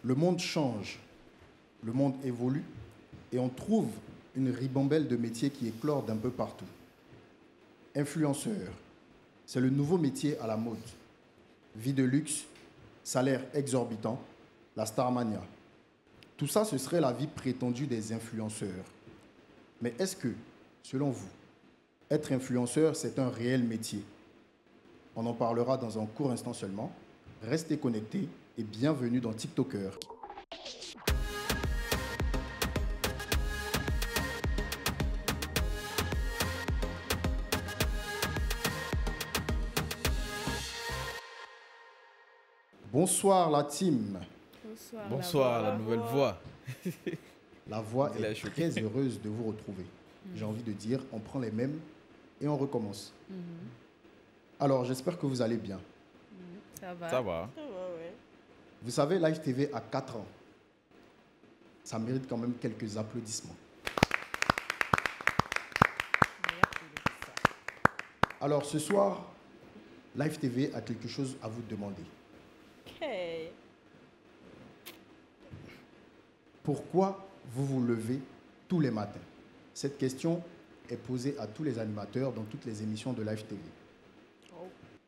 Le monde change, le monde évolue et on trouve une ribambelle de métiers qui éclore d'un peu partout. Influenceur, c'est le nouveau métier à la mode. Vie de luxe, salaire exorbitant, la starmania. Tout ça, ce serait la vie prétendue des influenceurs. Mais est-ce que, selon vous, être influenceur, c'est un réel métier? On en parlera dans un court instant seulement. Restez connectés et bienvenue dans TikToker. Bonsoir la team. Bonsoir, la nouvelle voix. La voix est très heureuse de vous retrouver. J'ai envie de dire, on prend les mêmes et on recommence. Alors, j'espère que vous allez bien. Ça va. Ça va, ouais. Vous savez, Live TV a 4 ans. Ça mérite quand même quelques applaudissements. Alors, ce soir, Live TV a quelque chose à vous demander. Hey. Pourquoi vous vous levez tous les matins? Cette question est posée à tous les animateurs dans toutes les émissions de Live TV.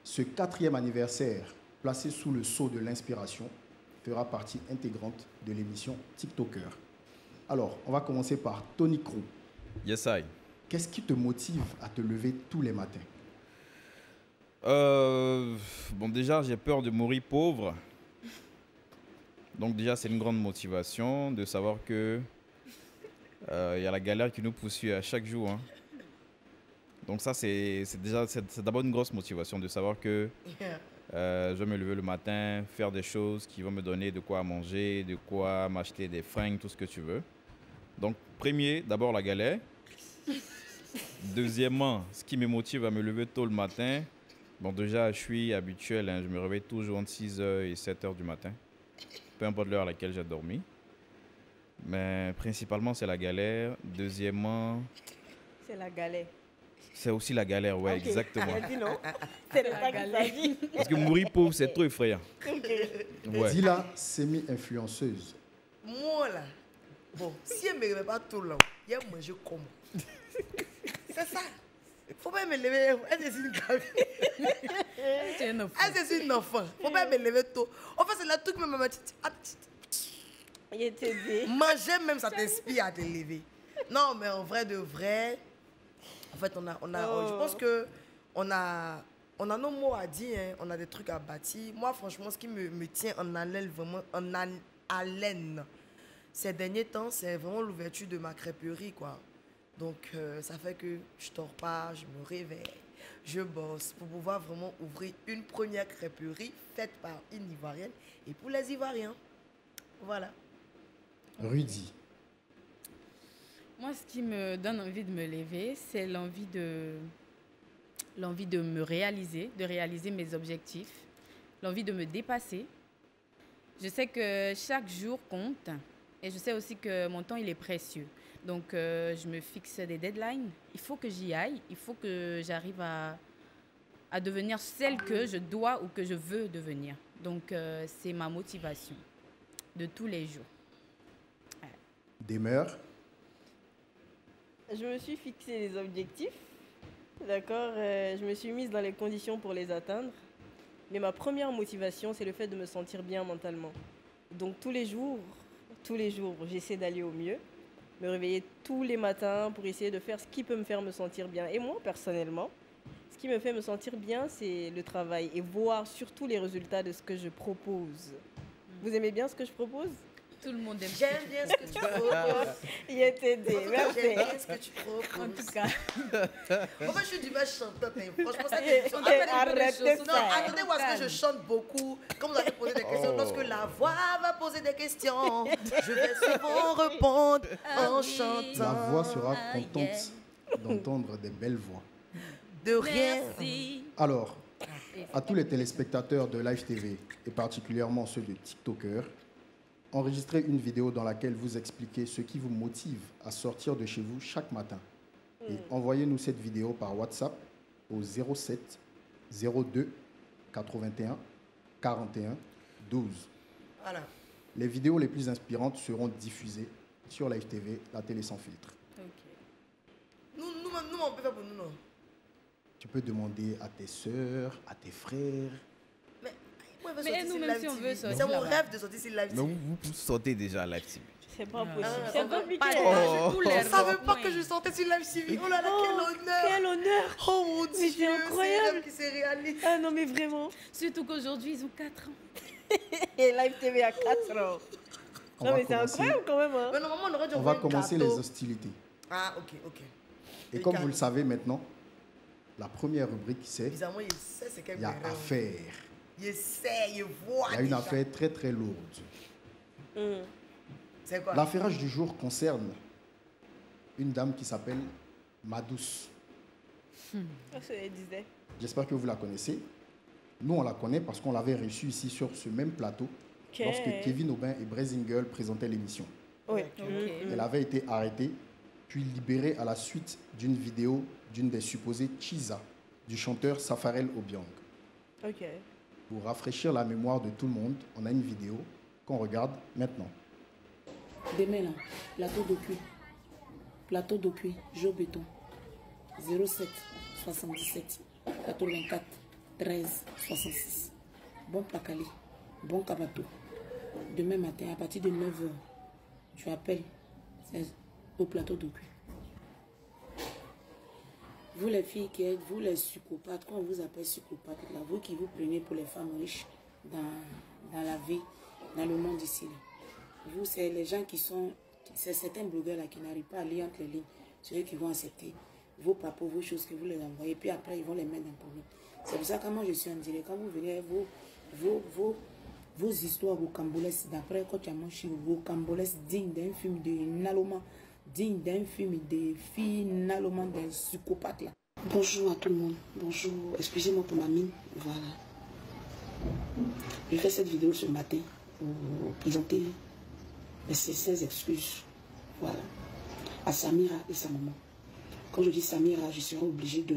Ce 4e anniversaire, placé sous le sceau de l'inspiration, fera partie intégrante de l'émission TikToker. Alors, on va commencer par Tony Crew. Yes, I. Qu'est-ce qui te motive à te lever tous les matins? Bon, déjà, j'ai peur de mourir pauvre. Donc déjà, c'est une grande motivation de savoir que y a la galère qui nous poursuit à chaque jour. Hein. Donc ça, c'est d'abord une grosse motivation de savoir que je vais me lever le matin, faire des choses qui vont me donner de quoi manger, de quoi m'acheter des fringues, tout ce que tu veux. Donc, premier, d'abord la galère. Deuxièmement, ce qui me motive à me lever tôt le matin, bon déjà, je suis habituel, hein, je me réveille toujours entre 6h et 7h du matin, peu importe l'heure à laquelle j'ai dormi. Mais principalement, c'est la galère. Deuxièmement, C'est la galère. c'est aussi la galère, ouais, Ok. exactement. Elle dit non. C'est la galère. Parce que mourir pauvre, c'est trop effrayant. Ouais. Dis-la semi-influenceuse. Moi là, bon, si elle ne me réveille pas tout le long, il y a manger comment? C'est ça. Faut pas me lever. Elle est une gamine. Elle est une enfant. Faut pas me lever tôt. En fait, c'est le truc même. Il était dit. Manger même, ça t'inspire à te lever. Non, mais en vrai de vrai, en fait, je pense que on a nos mots à dire, hein. On a des trucs à bâtir. Moi, franchement, ce qui me tient en haleine, vraiment en haleine, ces derniers temps, c'est vraiment l'ouverture de ma crêperie, quoi. Donc, ça fait que je dors pas, je me réveille, je bosse pour pouvoir vraiment ouvrir une première crêperie faite par une Ivoirienne et pour les Ivoiriens. Voilà. Rudy. Moi, ce qui me donne envie de me lever, c'est l'envie de me réaliser, de réaliser mes objectifs, l'envie de me dépasser. Je sais que chaque jour compte et je sais aussi que mon temps, il est précieux. Donc, je me fixe des deadlines. Il faut que j'y aille. Il faut que j'arrive à devenir celle que je dois ou que je veux devenir. Donc, c'est ma motivation de tous les jours. Ouais. Demeure. Je me suis fixé des objectifs. D'accord. Je me suis mise dans les conditions pour les atteindre. Mais ma première motivation, c'est le fait de me sentir bien mentalement. Donc, tous les jours, j'essaie d'aller au mieux. Me réveiller tous les matins pour essayer de faire ce qui peut me faire me sentir bien. Et moi, personnellement, ce qui me fait me sentir bien, c'est le travail et voir surtout les résultats de ce que je propose. Vous aimez bien ce que je propose? Tout le monde aime. J'aime bien ce que tu proposes. Il était dit. J'aime bien Merci. ce que tu proposes. En tout cas, En fait, je suis du mal chanteur. Franchement, ça Arrêtez non, ça. attendez voir ce que je chante beaucoup. Quand vous allez poser des questions, lorsque la voix va poser des questions, je vais souvent répondre en chantant. La voix sera contente d'entendre des belles voix. De rien. merci. Alors, à tous les téléspectateurs de Live TV, et particulièrement ceux de TikToker, enregistrez une vidéo dans laquelle vous expliquez ce qui vous motive à sortir de chez vous chaque matin. Et envoyez-nous cette vidéo par WhatsApp au 07 02 81 41 12. Voilà. Les vidéos les plus inspirantes seront diffusées sur Live TV, la télé sans filtre. Ok. Nous, on peut faire pour nous, non? Tu peux demander à tes sœurs, à tes frères. Mais moi, je veux Mais sortir nous, sur même Live si on TV. veut sortir C'est mon là-bas. rêve de sortir sur Live Mais TV. vous sortez déjà à Live TV. C'est pas possible. Ah, C'est on compliqué. pas Oh. Je ne savais pas que je sortais sur Live TV. Oh là là, quel honneur! Quel honneur. Oh mon Mais Dieu, c'est incroyable. c'est un rêve qui s'est réalisé. Ah non, mais vraiment. Surtout qu'aujourd'hui, ils ont 4 ans. Et Live TV à 4 ans. On Non, va mais c'est commencer- incroyable quand même. Hein. Mais normalement, on aurait dû On va envoyer un commencer les gâteau. hostilités. Ah, ok. Et Les comme gâteaux. vous le savez maintenant, la première rubrique, c'est Bizarrement, il sait c'est quel il y a rêve. affaire. Il sait, il voit. Il y a une déjà. affaire très très lourde. Hum. C'est quoi? L'affairage du jour concerne une dame qui s'appelle Madouce. Ah, ça, elle disait. J'espère que vous la connaissez. Nous, on la connaît parce qu'on l'avait reçue ici sur ce même plateau Ok. lorsque Kevin Aubin et Brésingle présentaient l'émission. Oui. Ok. Elle avait été arrêtée, puis libérée à la suite d'une vidéo d'une des supposées Chiza du chanteur Safarel Obiang. Ok. Pour rafraîchir la mémoire de tout le monde, on a une vidéo qu'on regarde maintenant. Demain, là, plateau de cuit, Joe Béton, 07 77 84 13 66. Bon Placalé, bon Kabato. Demain matin, à partir de 9h, tu appelles c'est au plateau de cuit. Vous les filles qui êtes, vous les psychopathes, quand on vous appelle psychopathe, là, vous qui vous prenez pour les femmes riches dans la vie, dans le monde ici, là. Vous, c'est les gens qui sont, c'est certains blogueurs là qui n'arrivent pas à lire entre les lignes, c'est eux qui vont accepter vos propos, vos choses que vous leur envoyez, puis après ils vont les mettre dans le problème. C'est pour ça que moi je suis en direct, quand vous venez vos histoires au Cambolès, d'après quand tu as mangé au Cambolès, digne d'un film de Naloma, digne d'un film de filles Naloma, d'un psychopathe là. Bonjour à tout le monde, bonjour, excusez-moi pour ma mine, voilà. Je fais cette vidéo ce matin pour présenter mes sincères excuses, voilà, à Samira et sa maman. Quand je dis Samira, je serai obligée de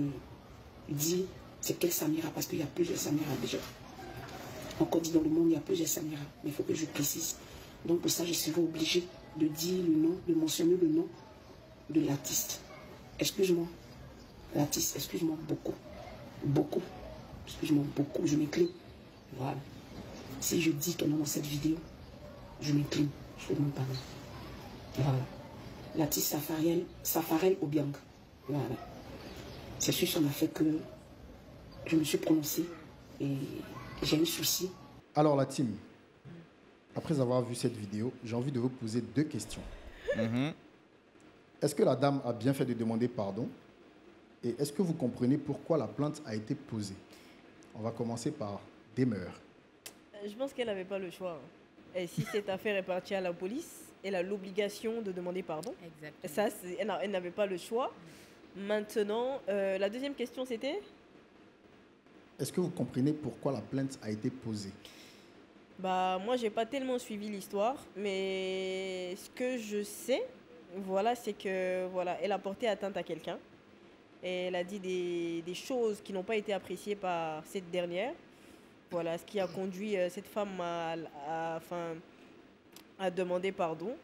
dire c'est quelle Samira, parce qu'il y a plusieurs Samira déjà. Encore dit dans le monde, il y a plusieurs Samira, mais il faut que je précise. Donc pour ça, je serai obligée de dire le nom, de mentionner le nom de l'artiste. Excuse-moi, l'artiste, excuse-moi beaucoup, beaucoup, excuse-moi beaucoup, je m'incline. Voilà. Si je dis ton nom dans cette vidéo, je m'incline, je te demande pardon. Voilà. L'artiste Safarel Obiang. Voilà. C'est sur son affaire que je me suis prononcée et j'ai un souci. Alors la team, après avoir vu cette vidéo, j'ai envie de vous poser 2 questions. Est-ce que la dame a bien fait de demander pardon? Et est-ce que vous comprenez pourquoi la plainte a été posée? On va commencer par Demeure. Je pense qu'elle n'avait pas le choix. Et si cette affaire est partie à la police, elle a l'obligation de demander pardon. Exactement. Ça, elle n'avait pas le choix. Maintenant, la deuxième question, c'était Est-ce que vous comprenez pourquoi la plainte a été posée? bah, moi, j'ai pas tellement suivi l'histoire, mais ce que je sais, voilà, c'est que voilà, elle a porté atteinte à quelqu'un. Et elle a dit des choses qui n'ont pas été appréciées par cette dernière. Voilà, ce qui a conduit cette femme à demander pardon.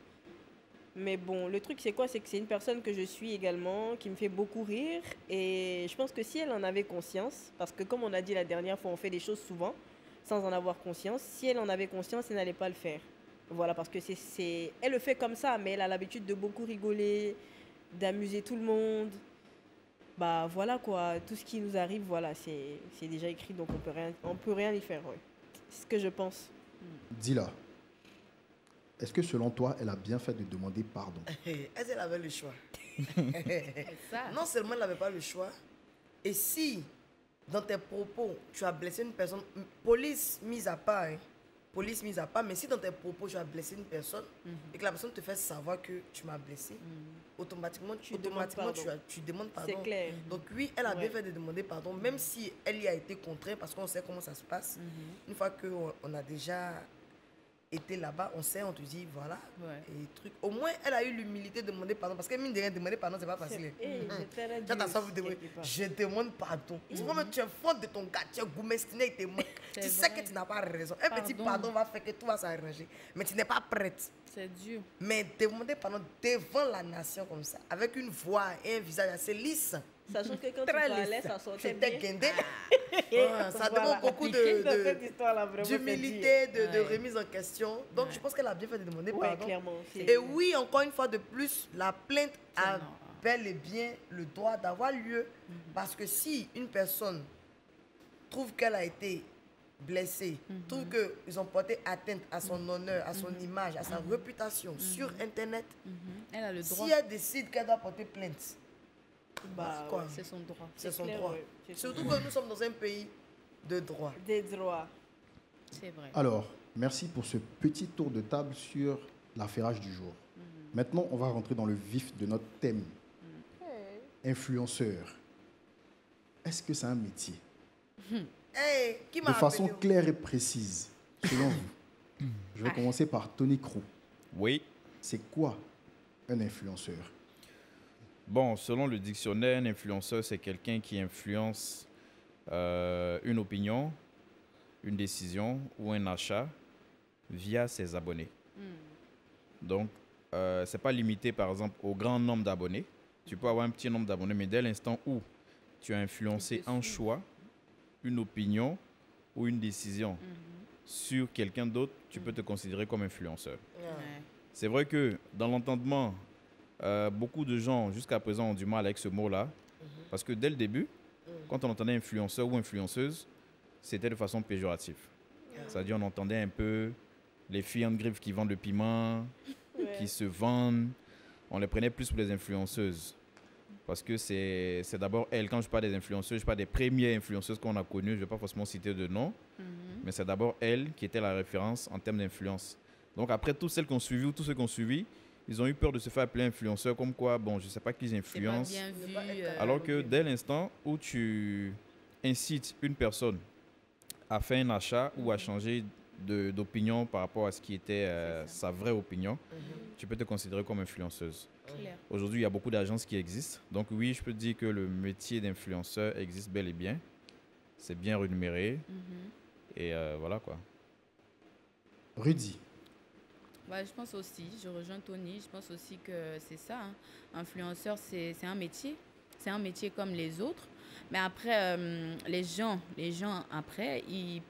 Mais bon, le truc c'est quoi? C'est que c'est une personne que je suis également, qui me fait beaucoup rire. Et je pense que si elle en avait conscience, parce que comme on a dit la dernière fois, on fait des choses souvent sans en avoir conscience. Si elle en avait conscience, elle n'allait pas le faire. Voilà, parce que elle le fait comme ça, mais elle a l'habitude de beaucoup rigoler, d'amuser tout le monde. Bah voilà quoi, tout ce qui nous arrive, voilà, c'est déjà écrit, donc on peut rien y faire. Ouais. C'est ce que je pense. Dis-la. Est-ce que selon toi, elle a bien fait de demander pardon? Est-ce qu'elle avait le choix? C'est ça. Non seulement elle n'avait pas le choix, et si dans tes propos tu as blessé une personne, police mise à part, hein, police mise à part, mais si dans tes propos tu as blessé une personne et que la personne te fait savoir que tu m'as blessé, automatiquement tu demandes pardon. C'est clair. Donc oui, elle a bien Ouais. fait de demander pardon, même si elle y a été contrainte, parce qu'on sait comment ça se passe. Une fois qu'on a déjà été là-bas, on sait, on te dit, voilà, Ouais. et truc. Au moins, elle a eu l'humilité de demander pardon. Parce que mine de rien, demander pardon, c'est pas facile. Tu as ta soeur, vous demandez, je demande pardon. C'est vraiment, tu es fond de ton gars, tu es goumestiné, il te manque. Tu sais vrai. que tu n'as pas raison. Un petit Pardon. pardon va faire que tout va s'arranger. Mais tu n'es pas prête. C'est dur. Mais demander pardon devant la nation comme ça, avec une voix et un visage assez lisse. Sachant que quand tu Très parlais, lisse. ça sortait J'étais bien. guindée. Ouais, ça Voilà. demande beaucoup Piqué dans cette histoire-là, vraiment, c'est d'humilité, dur. de remise en question. Donc, je pense qu'elle a bien fait de demander Ouais, pardon. clairement. Et oui, encore une fois de plus, la plainte a non. bel et bien le droit d'avoir lieu. Parce que si une personne trouve qu'elle a été blessée, trouve qu'ils ont porté atteinte à son honneur, à son image, à sa réputation sur Internet, Elle a le droit. si elle décide qu'elle doit porter plainte, Bah, quoi, ouais. C'est son droit. c'est son clair, droit. ouais. C'est son Surtout que nous sommes dans un pays de droit. Des droits. C'est vrai. Alors, merci pour ce petit tour de table sur l'affairage du jour. Maintenant, on va rentrer dans le vif de notre thème. Influenceur. Est-ce que c'est un métier? Hey, qui De m'a façon appelé? claire et précise, selon vous. Je vais commencer par Tony Crou. Oui. C'est quoi un influenceur? Bon, selon le dictionnaire, un influenceur, c'est quelqu'un qui influence une opinion, une décision ou un achat via ses abonnés. Donc, ce n'est pas limité, par exemple, au grand nombre d'abonnés. Tu peux avoir un petit nombre d'abonnés, mais dès l'instant où tu as influencé un choix, une opinion ou une décision sur quelqu'un d'autre, tu peux te considérer comme influenceur. Ouais. C'est vrai que dans l'entendement, beaucoup de gens jusqu'à présent ont du mal avec ce mot-là, parce que dès le début, quand on entendait influenceur ou influenceuse, c'était de façon péjorative. C'est-à-dire on entendait un peu les filles en griffe qui vendent le piment, qui se vendent, on les prenait plus pour les influenceuses. Parce que c'est d'abord elles, quand je parle des influenceuses, je parle des premières influenceuses qu'on a connues, je ne vais pas forcément citer de nom, mais c'est d'abord elles qui étaient la référence en termes d'influence. Donc après, toutes celles qui ont suivi ou tous ceux qui ont suivi, ils ont eu peur de se faire appeler influenceurs, comme quoi, bon, je ne sais pas qui ils C'est pas influencent. bien vu. Alors que dès l'instant où tu incites une personne à faire un achat ou à changer d'opinion par rapport à ce qui était sa vraie opinion, tu peux te considérer comme influenceuse. Clair. Aujourd'hui, il y a beaucoup d'agences qui existent. Donc oui, je peux te dire que le métier d'influenceur existe bel et bien. C'est bien rémunéré. Et voilà quoi. Rudy. Ouais, je pense aussi, je rejoins Tony, je pense aussi que c'est ça. Hein. Influenceur, c'est un métier. C'est un métier comme les autres. Mais après, les gens après, ils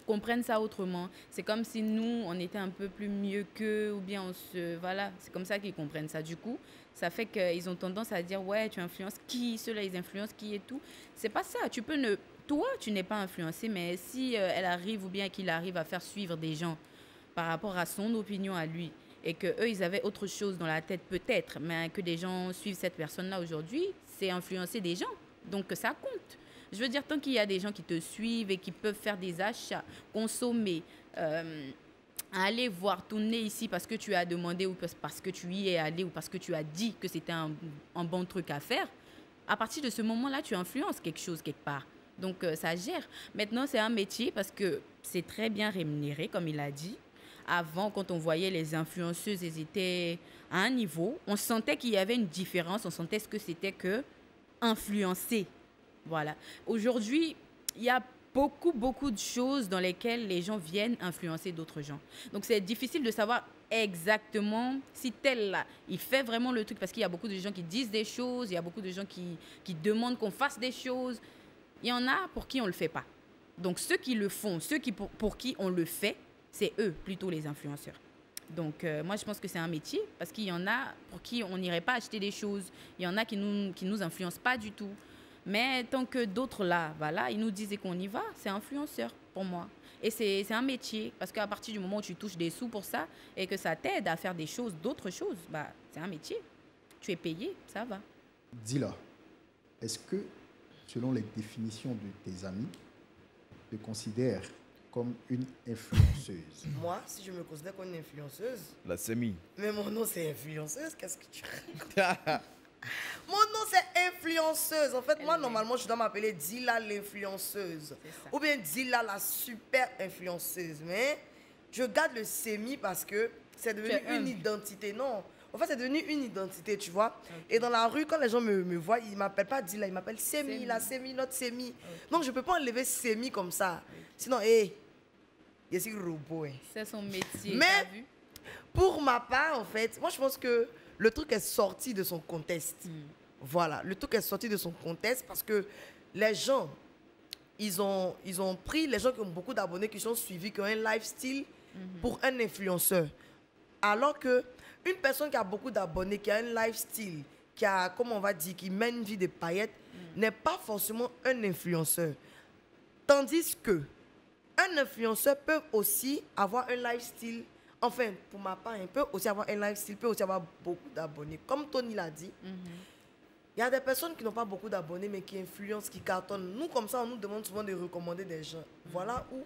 comprennent ça autrement. C'est comme si nous, on était un peu plus mieux qu'eux, ou bien on se... Voilà, c'est comme ça qu'ils comprennent ça. Du coup, ça fait qu'ils ont tendance à dire, ouais, tu influences qui? Ceux-là, ils influencent qui et tout. C'est pas ça. Tu peux ne... Toi, tu n'es pas influencé, mais si elle arrive ou bien qu'il arrive à faire suivre des gens par rapport à son opinion à lui, et que eux ils avaient autre chose dans la tête peut-être, mais que des gens suivent cette personne-là aujourd'hui, c'est influencer des gens. Donc ça compte. Je veux dire, tant qu'il y a des gens qui te suivent et qui peuvent faire des achats, consommer, aller voir tourner ici parce que tu as demandé ou parce que tu y es allé ou parce que tu as dit que c'était un bon truc à faire, à partir de ce moment-là, tu influences quelque chose quelque part. Donc ça gère. Maintenant, c'est un métier parce que c'est très bien rémunéré, comme il a dit. Avant, quand on voyait les influenceuses, elles étaient à un niveau, on sentait qu'il y avait une différence, on sentait ce que c'était que influencer. Voilà. Aujourd'hui, il y a beaucoup de choses dans lesquelles les gens viennent influencer d'autres gens. Donc, c'est difficile de savoir exactement si tel là, il fait vraiment le truc, parce qu'il y a beaucoup de gens qui disent des choses, il y a beaucoup de gens qui demandent qu'on fasse des choses. Il y en a pour qui on ne le fait pas. Donc, ceux qui le font, ceux qui pour qui on le fait, c'est eux, plutôt les influenceurs. Donc, moi, je pense que c'est un métier parce qu'il y en a pour qui on n'irait pas acheter des choses. Il y en a qui nous influencent pas du tout. Mais tant que d'autres, là, voilà, ils nous disent qu'on y va, c'est influenceur pour moi. Et c'est un métier parce qu'à partir du moment où tu touches des sous pour ça et que ça t'aide à faire des choses, d'autres choses, bah, c'est un métier. Tu es payé, ça va. Dis-là, est-ce que, selon les définitions de tes amis, te considères comme une influenceuse? Moi, si je me considère comme une influenceuse, La semi. mais mon nom c'est influenceuse, qu'est-ce que tu racontes? Mon nom c'est influenceuse. En fait, moi normalement je dois m'appeler Dila l'influenceuse. C'est ça. Ou bien Dila la super influenceuse. Mais je garde le semi parce que c'est devenu une identité. Non, en fait, c'est devenu une identité, tu vois. Okay. Et dans la rue, quand les gens me voient, ils ne m'appellent pas Dila, ils m'appellent Semi, la Semi, notre Semi. Okay. Donc, je ne peux pas enlever Semi comme ça. Okay. Sinon, hé, il y a un robot. C'est son métier. Mais, pour ma part, en fait, moi, je pense que le truc est sorti de son contexte. Voilà, le truc est sorti de son contexte parce que les gens, ils ont pris les gens qui ont beaucoup d'abonnés, qui sont suivis, qui ont un lifestyle pour un influenceur. Alors que une personne qui a beaucoup d'abonnés, qui a un lifestyle, qui a, comment on va dire, qui mène une vie de paillettes, n'est pas forcément un influenceur. Tandis que un influenceur peut aussi avoir un lifestyle, enfin, pour ma part, il peut aussi avoir un lifestyle, peut aussi avoir beaucoup d'abonnés. Comme Tony l'a dit, il y a des personnes qui n'ont pas beaucoup d'abonnés, mais qui influencent, qui cartonnent. Nous, comme ça, on nous demande souvent de recommander des gens. Voilà où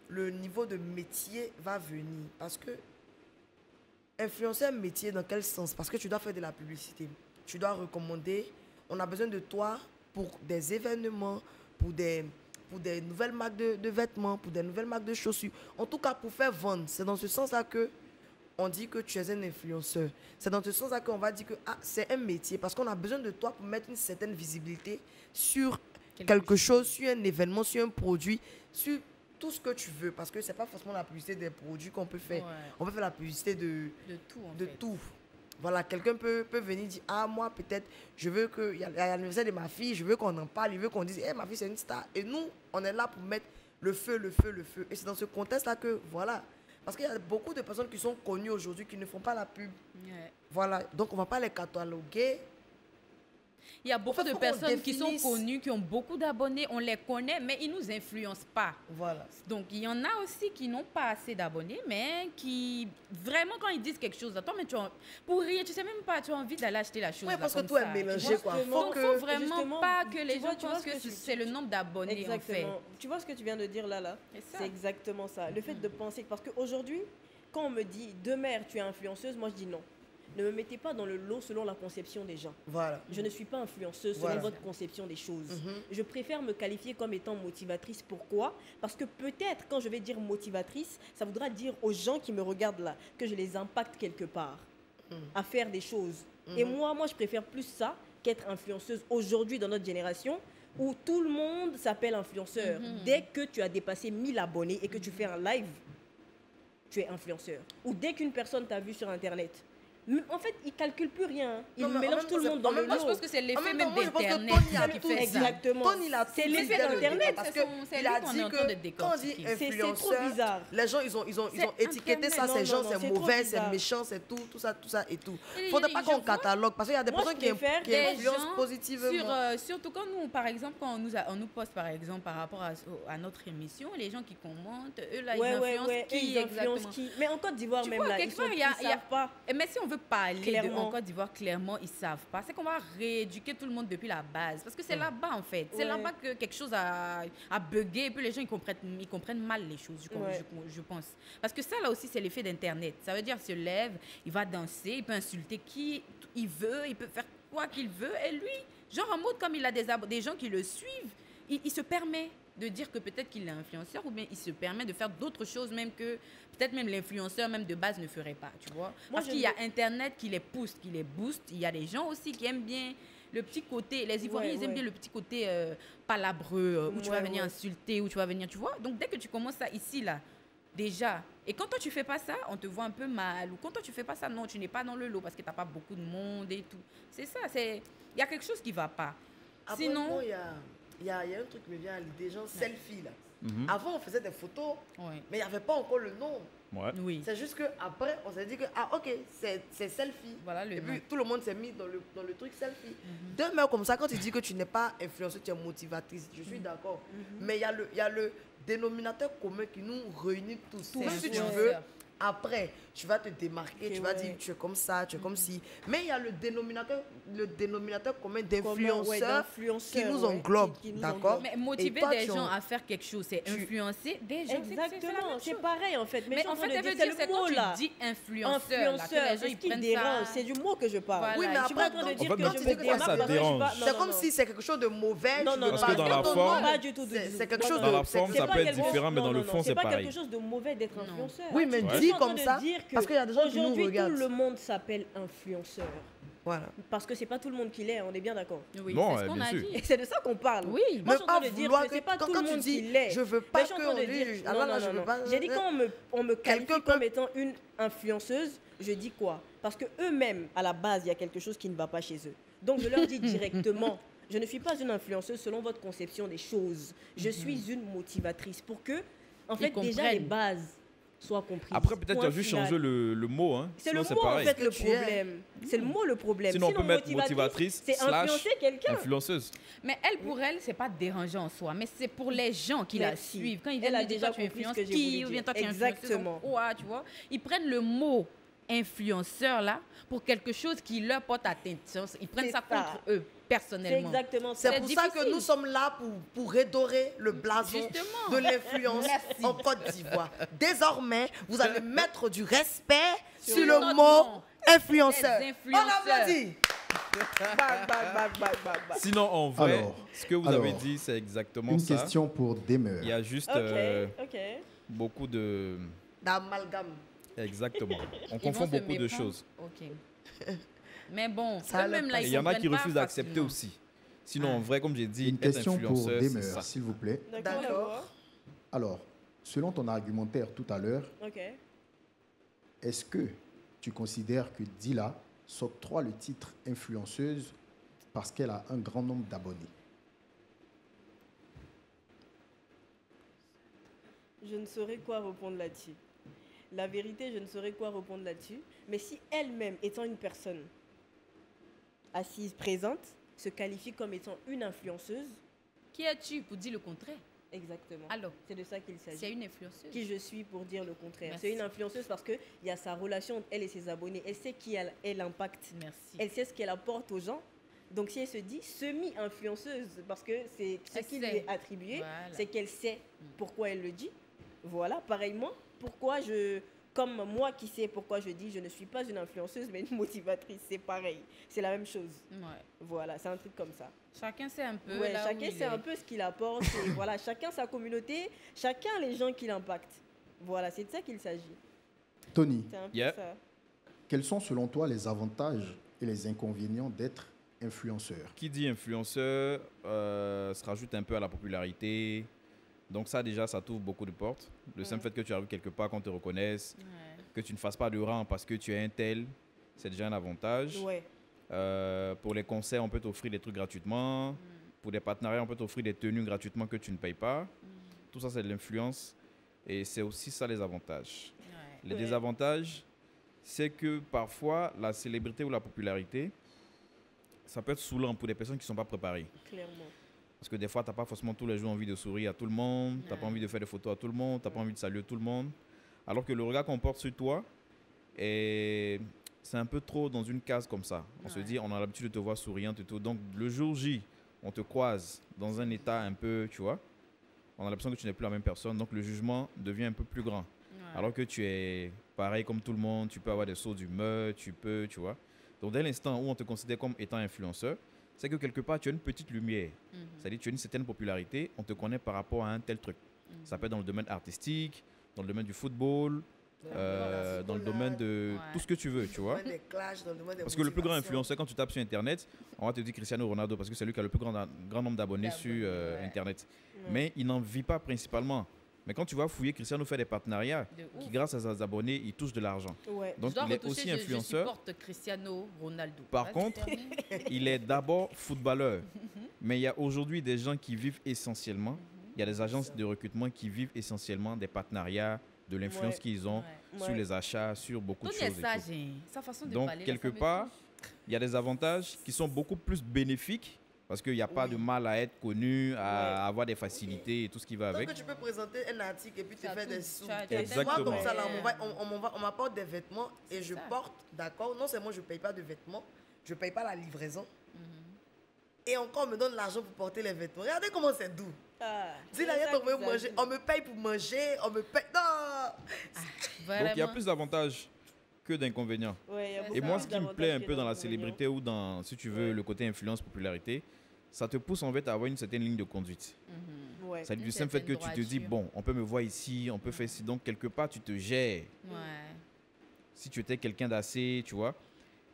le niveau de métier va venir. Parce que influencer un métier, dans quel sens? Parce que tu dois faire de la publicité. Tu dois recommander. On a besoin de toi pour des événements, pour des nouvelles marques de vêtements, pour des nouvelles marques de chaussures. En tout cas, pour faire vendre. C'est dans ce sens-là que on dit que tu es un influenceur. C'est dans ce sens-là qu'on va dire que c'est un métier. Parce qu'on a besoin de toi pour mettre une certaine visibilité sur quelque chose, sur un événement, sur un produit, sur tout ce que tu veux. Parce que ce n'est pas forcément la publicité des produits qu'on peut faire. Ouais. On peut faire la publicité de tout. Voilà, quelqu'un peut venir dire, moi peut-être, je veux qu'il y a l'anniversaire de ma fille, je veux qu'on en parle, je veux qu'on dise, ma fille c'est une star. Et nous, on est là pour mettre le feu. Et c'est dans ce contexte-là que, voilà. Parce qu'il y a beaucoup de personnes qui sont connues aujourd'hui qui ne font pas la pub. Ouais. Voilà, donc on ne va pas les cataloguer. Il y a beaucoup de personnes qui sont connues, qui ont beaucoup d'abonnés, on les connaît, mais ils ne nous influencent pas. Voilà. Donc, il y en a aussi qui n'ont pas assez d'abonnés, mais qui, vraiment, quand ils disent quelque chose, attends, mais pour rien, tu ne sais même pas, tu as envie d'aller acheter la chose. Oui, parce que tout est mélangé, quoi. Il ne faut vraiment pas que les gens pensent que c'est le nombre d'abonnés, en fait. Tu vois ce que tu viens de dire là? C'est exactement ça. Le fait de penser, parce qu'aujourd'hui, quand on me dit, de mère, tu es influenceuse, moi je dis non. Ne me mettez pas dans le lot selon la conception des gens. Voilà. Je ne suis pas influenceuse selon votre conception des choses. Je préfère me qualifier comme étant motivatrice. Pourquoi? Parce que peut-être, quand je vais dire motivatrice, ça voudra dire aux gens qui me regardent là que je les impacte quelque part à faire des choses. Et moi, je préfère plus ça qu'être influenceuse aujourd'hui dans notre génération où tout le monde s'appelle influenceur. Dès que tu as dépassé 1000 abonnés et que tu fais un live, tu es influenceur. Ou dès qu'une personne t'a vu sur Internet. En fait, ils ne calculent plus rien. Ils mélangent tout le monde dans le lot. Moi, je pense que c'est l'effet même d'Internet qui fait ça. Exactement. C'est l'effet d'Internet. Parce qu'il a dit que quand on dit influenceur, les gens, ils ont étiqueté ça, ces gens, c'est mauvais, c'est méchant, c'est tout ça et tout. Il ne faudrait pas qu'on catalogue, parce qu'il y a des personnes qui influencent positivement. Surtout quand nous, par exemple, quand on nous poste, par exemple, par rapport à notre émission, les gens qui commentent, eux, là, ils influencent qui. Mais en Côte d'Ivoire, même là, ils ne savent pas. Mais si on veut parler en Côte d'Ivoire, clairement, ils ne savent pas. C'est qu'on va rééduquer tout le monde depuis la base. Parce que c'est là-bas, en fait. C'est là-bas que quelque chose a bugué. Et puis les gens, ils comprennent mal les choses, je pense. Parce que ça, là aussi, c'est l'effet d'Internet. Ça veut dire qu'il se lève, il va danser, il peut insulter qui il veut, il peut faire quoi qu'il veut. Et lui, genre en mode, comme il a des gens qui le suivent, il se permet de dire que peut-être qu'il est influenceur ou bien il se permet de faire d'autres choses même que peut-être même l'influenceur même de base ne ferait pas, tu vois. Parce qu'il y a Internet qui les pousse, qui les booste. Il y a des gens aussi qui aiment bien le petit côté, les Ivoiriens, ils aiment bien le petit côté palabreux, où tu vas venir insulter, où tu vas venir, tu vois. Donc dès que tu commences ça ici, là, déjà, et quand toi tu fais pas ça, on te voit un peu mal. Ou quand toi tu fais pas ça, non, tu n'es pas dans le lot parce que tu n'as pas beaucoup de monde et tout. C'est ça, il y a quelque chose qui va pas. Après, sinon... Il y a un truc qui me vient à l'idée, genre selfie là. Avant on faisait des photos, mais il n'y avait pas encore le nom. Oui. C'est juste qu'après on s'est dit que ok, c'est selfie. Voilà le et nom. Puis tout le monde s'est mis dans le truc selfie. Demain comme ça, quand tu dis que tu n'es pas influenceuse, tu es motivatrice, je suis d'accord. Mais il y a le dénominateur commun qui nous réunit tous. Même si tu veux après, tu vas te démarquer, Ok, tu vas ouais. dire tu es comme ça, tu es comme ci. Mais il y a le dénominateur commun Comment, ouais, d'influenceurs qui nous ouais, englobent, qui nous d'accord? englobent. Mais motiver toi, des tu gens en- à faire quelque chose, c'est tu- influencer des gens. c'est la Exactement, même c'est chose. pareil en fait. Mais je suis en fait, train de elle veut c'est dire, le c'est quand mot tu là. dis influenceur, là, que les Influenceur, gens c'est ils ce qui prennent dérange, ça. c'est du mot que je parle. Voilà. Oui, mais Je suis pas en après, train de donc, dire en que fait, je me pourquoi démarque ça parce que je suis dérange? pas- non, C'est non, comme non. si c'est quelque chose de mauvais. Non, tu non, veux Parce pas- que dans la non, forme- pas du tout. c'est quelque Non, chose non, Dans de. la forme, c'est- ça pas peut être quelque chose- différent, mais non, dans le non, fond, c'est pas pareil. quelque chose de mauvais d'être influenceur. Oui, mais Je dis suis en train comme de ça, dire que parce qu'il y a des gens qui nous aujourd'hui, regardent. tout le monde s'appelle influenceur. Voilà. Parce que c'est pas tout le monde qui l'est, on est bien d'accord. Oui, Non, c'est ce qu'on bien a sûr. dit. Et c'est de ça qu'on parle. Oui. Moi, je suis Ne en train pas de dire vouloir que c'est que pas tout quand le tu monde dis, qui l'est. je veux Mais pas je suis en train qu'on de dire, juge. non, Alors là, non, je non, veux non. pas. J'ai dit quand on me qualifie Quelqu'un comme peut- étant une influenceuse, je dis quoi? Parce que eux-mêmes, à la base, il y a quelque chose qui ne va pas chez eux. Donc je leur dis directement, je ne suis pas une influenceuse selon votre conception des choses. Je suis une motivatrice pour que, en fait, déjà comprennent. les bases soient comprises. Après, peut-être tu Point as juste final. changé le mot. Hein. C'est Sinon, le c'est mot en pareil. fait le Que tu es. problème. C'est le mot le problème. Sinon, on peut mettre motivatrice c'est slash influencer quelqu'un. influenceuse. Mais elle, pour elle, c'est pas dérangeant en soi, mais c'est pour les gens qui la Merci. suivent. Quand ils Elle viennent a lui dire, déjà toi, tu compris ce influences que j'ai qui, voulu ou bien dire. toi, tu Exactement. influences quoi, tu vois. Ils prennent le mot influenceur là pour quelque chose qui leur porte attention. Ils prennent C'est ça ça. contre eux, C'est personnellement. exactement ça. C'est C'est pour ça que difficile. nous sommes là pour redorer le blason Justement. de l'influence Merci. en Côte d'Ivoire. Désormais, vous allez mettre du respect sur le notre mot nom. influenceur. Les On influenceurs. applaudit. Bang, bang, bang, bang, bang, bang. Sinon, en vrai, Alors, ce que vous alors, avez dit, c'est exactement Une ça. question pour Demer. Il y a juste Ok. beaucoup de... D'amalgame. Exactement. On Ils confond vont se beaucoup de méprendre. choses. Ok. Mais bon, Ça eux-mêmes allait là, pas. Et ils il y en a qui comprennent pas refusent d'accepter facilement. aussi. Sinon, Ah. en vrai, comme j'ai dit, Une être question pour influenceur, c'est Demer, ça. s'il vous plaît. D'accord. Alors, selon ton argumentaire tout à l'heure, Ok. est-ce que tu considères que Dila s'octroie le titre influenceuse parce qu'elle a un grand nombre d'abonnés? Je ne saurais quoi répondre là-dessus. La vérité, je ne saurais quoi répondre là-dessus. Mais si elle-même, étant une personne assise, présente, se qualifie comme étant une influenceuse, Qui es-tu pour dire le contraire? exactement. Alors, C'est de ça qu'il s'agit. c'est une influenceuse. Qui je suis pour dire le contraire. Merci. C'est une influenceuse parce qu'il y a sa relation entre elle et ses abonnés. Elle sait qui elle est l'impact. Merci. Elle sait ce qu'elle apporte aux gens. Donc si elle se dit semi-influenceuse, parce que c'est ce Elle qui lui sait. est attribué, Voilà. c'est qu'elle sait pourquoi elle le dit. Voilà, pareillement, pourquoi comme moi qui sais pourquoi je dis, je ne suis pas une influenceuse, mais une motivatrice, c'est pareil. C'est la même chose. Ouais. Voilà, c'est un truc comme ça. Chacun sait un peu. Ouais, là où chacun il sait est. un peu ce qu'il apporte. Et voilà, chacun sa communauté, chacun les gens qui l'impactent. Voilà, c'est de ça qu'il s'agit. Tony, C'est un peu Yeah. ça. quels sont selon toi les avantages et les inconvénients d'être influenceur? Qui dit influenceur se rajoute un peu à la popularité. Donc ça, déjà, ça t'ouvre beaucoup de portes. Le simple fait que tu arrives quelque part, qu'on te reconnaisse, Ouais. que tu ne fasses pas de rang parce que tu es un tel, c'est déjà un avantage. Ouais. Pour les concerts, on peut t'offrir des trucs gratuitement. Pour des partenariats, on peut t'offrir des tenues gratuitement que tu ne payes pas. Tout ça, c'est de l'influence. Et c'est aussi ça les avantages. Ouais. Les Ouais. désavantages, c'est que parfois, la célébrité ou la popularité, ça peut être saoulant pour des personnes qui ne sont pas préparées. Clairement. Parce que des fois, tu n'as pas forcément tous les jours envie de sourire à tout le monde, tu n'as pas Ouais. envie de faire des photos à tout le monde, tu n'as pas envie de saluer tout le monde. Alors que le regard qu'on porte sur toi, c'est un peu trop dans une case comme ça. On se Ouais. dit, on a l'habitude de te voir souriante et tout. Donc, le jour J, on te croise dans un état un peu, tu vois, on a l'impression que tu n'es plus la même personne. Donc, le jugement devient un peu plus grand. Ouais. Alors que tu es pareil comme tout le monde, tu peux avoir des sauts d'humeur, tu vois. Donc, dès l'instant où on te considère comme étant influenceur, c'est que quelque part, tu as une petite lumière. Mhm. C'est-à-dire que tu as une certaine popularité, on te connaît par rapport à un tel truc. Ça peut être dans le domaine artistique, dans le domaine du football, dans le domaine de Ouais. tout ce que tu veux, tu vois. Dans le domaine des clashs, dans le domaine des Parce que le plus grand motivations. influenceur, quand tu tapes sur Internet, on va te dire Cristiano Ronaldo parce que c'est lui qui a le plus grand nombre d'abonnés sur ouais. Internet. Ouais. Mais il n'en vit pas principalement. Mais quand tu vas fouiller, Cristiano fait des partenariats De qui, ouf. grâce à ses abonnés, il touche de l'argent. Ouais. Donc je dois il est retoucher, aussi je influenceur. supporte Cristiano Ronaldo. Par Vas-y, contre, termine. Il est d'abord footballeur. Mais il y a aujourd'hui des gens qui vivent essentiellement. Il y a des agences de recrutement qui vivent essentiellement des partenariats, de l'influence Ouais. qu'ils ont Ouais. sur Ouais. les achats, sur beaucoup de Tony est choses. et sage, tout. hein. Sa façon de Donc, parler, là, quelque ça me part, touche. il y a des avantages qui sont beaucoup plus bénéfiques Parce qu'il n'y a pas de mal à être connu, à avoir des facilités et tout ce qui va Donc avec. que tu peux présenter un article et puis te Ça faire des touche, sous. tu as- Exactement. Moi, comme ça, là, Ouais. on m'apporte des vêtements et C'est je ça. porte, d'accord. Non seulement je ne paye pas de vêtements, je ne paye pas la livraison. Mhm. Et encore, on me donne l'argent pour porter les vêtements. Regardez comment c'est doux. Ah, Dis la c'est rien, ça on veut qui manger. s'ajoute. On me paye pour manger, on me paye. Non! Donc il y a Vraiment. plus d'avantages que d'inconvénients. Ouais, il y a Et beaucoup Et moi, plus ce qui me d'avantages plaît un que peu dans la d'inconvénients. célébrité ou dans, si tu veux, Ouais. le côté influence, popularité, ça te pousse en fait à avoir une certaine ligne de conduite. Mhm. Ouais. C'est Une du simple fait que certaine tu te dis, droiture. bon, on peut me voir ici, on peut faire ici. Donc, quelque part, tu te gères. Ouais. Si tu étais quelqu'un d'assez, tu vois,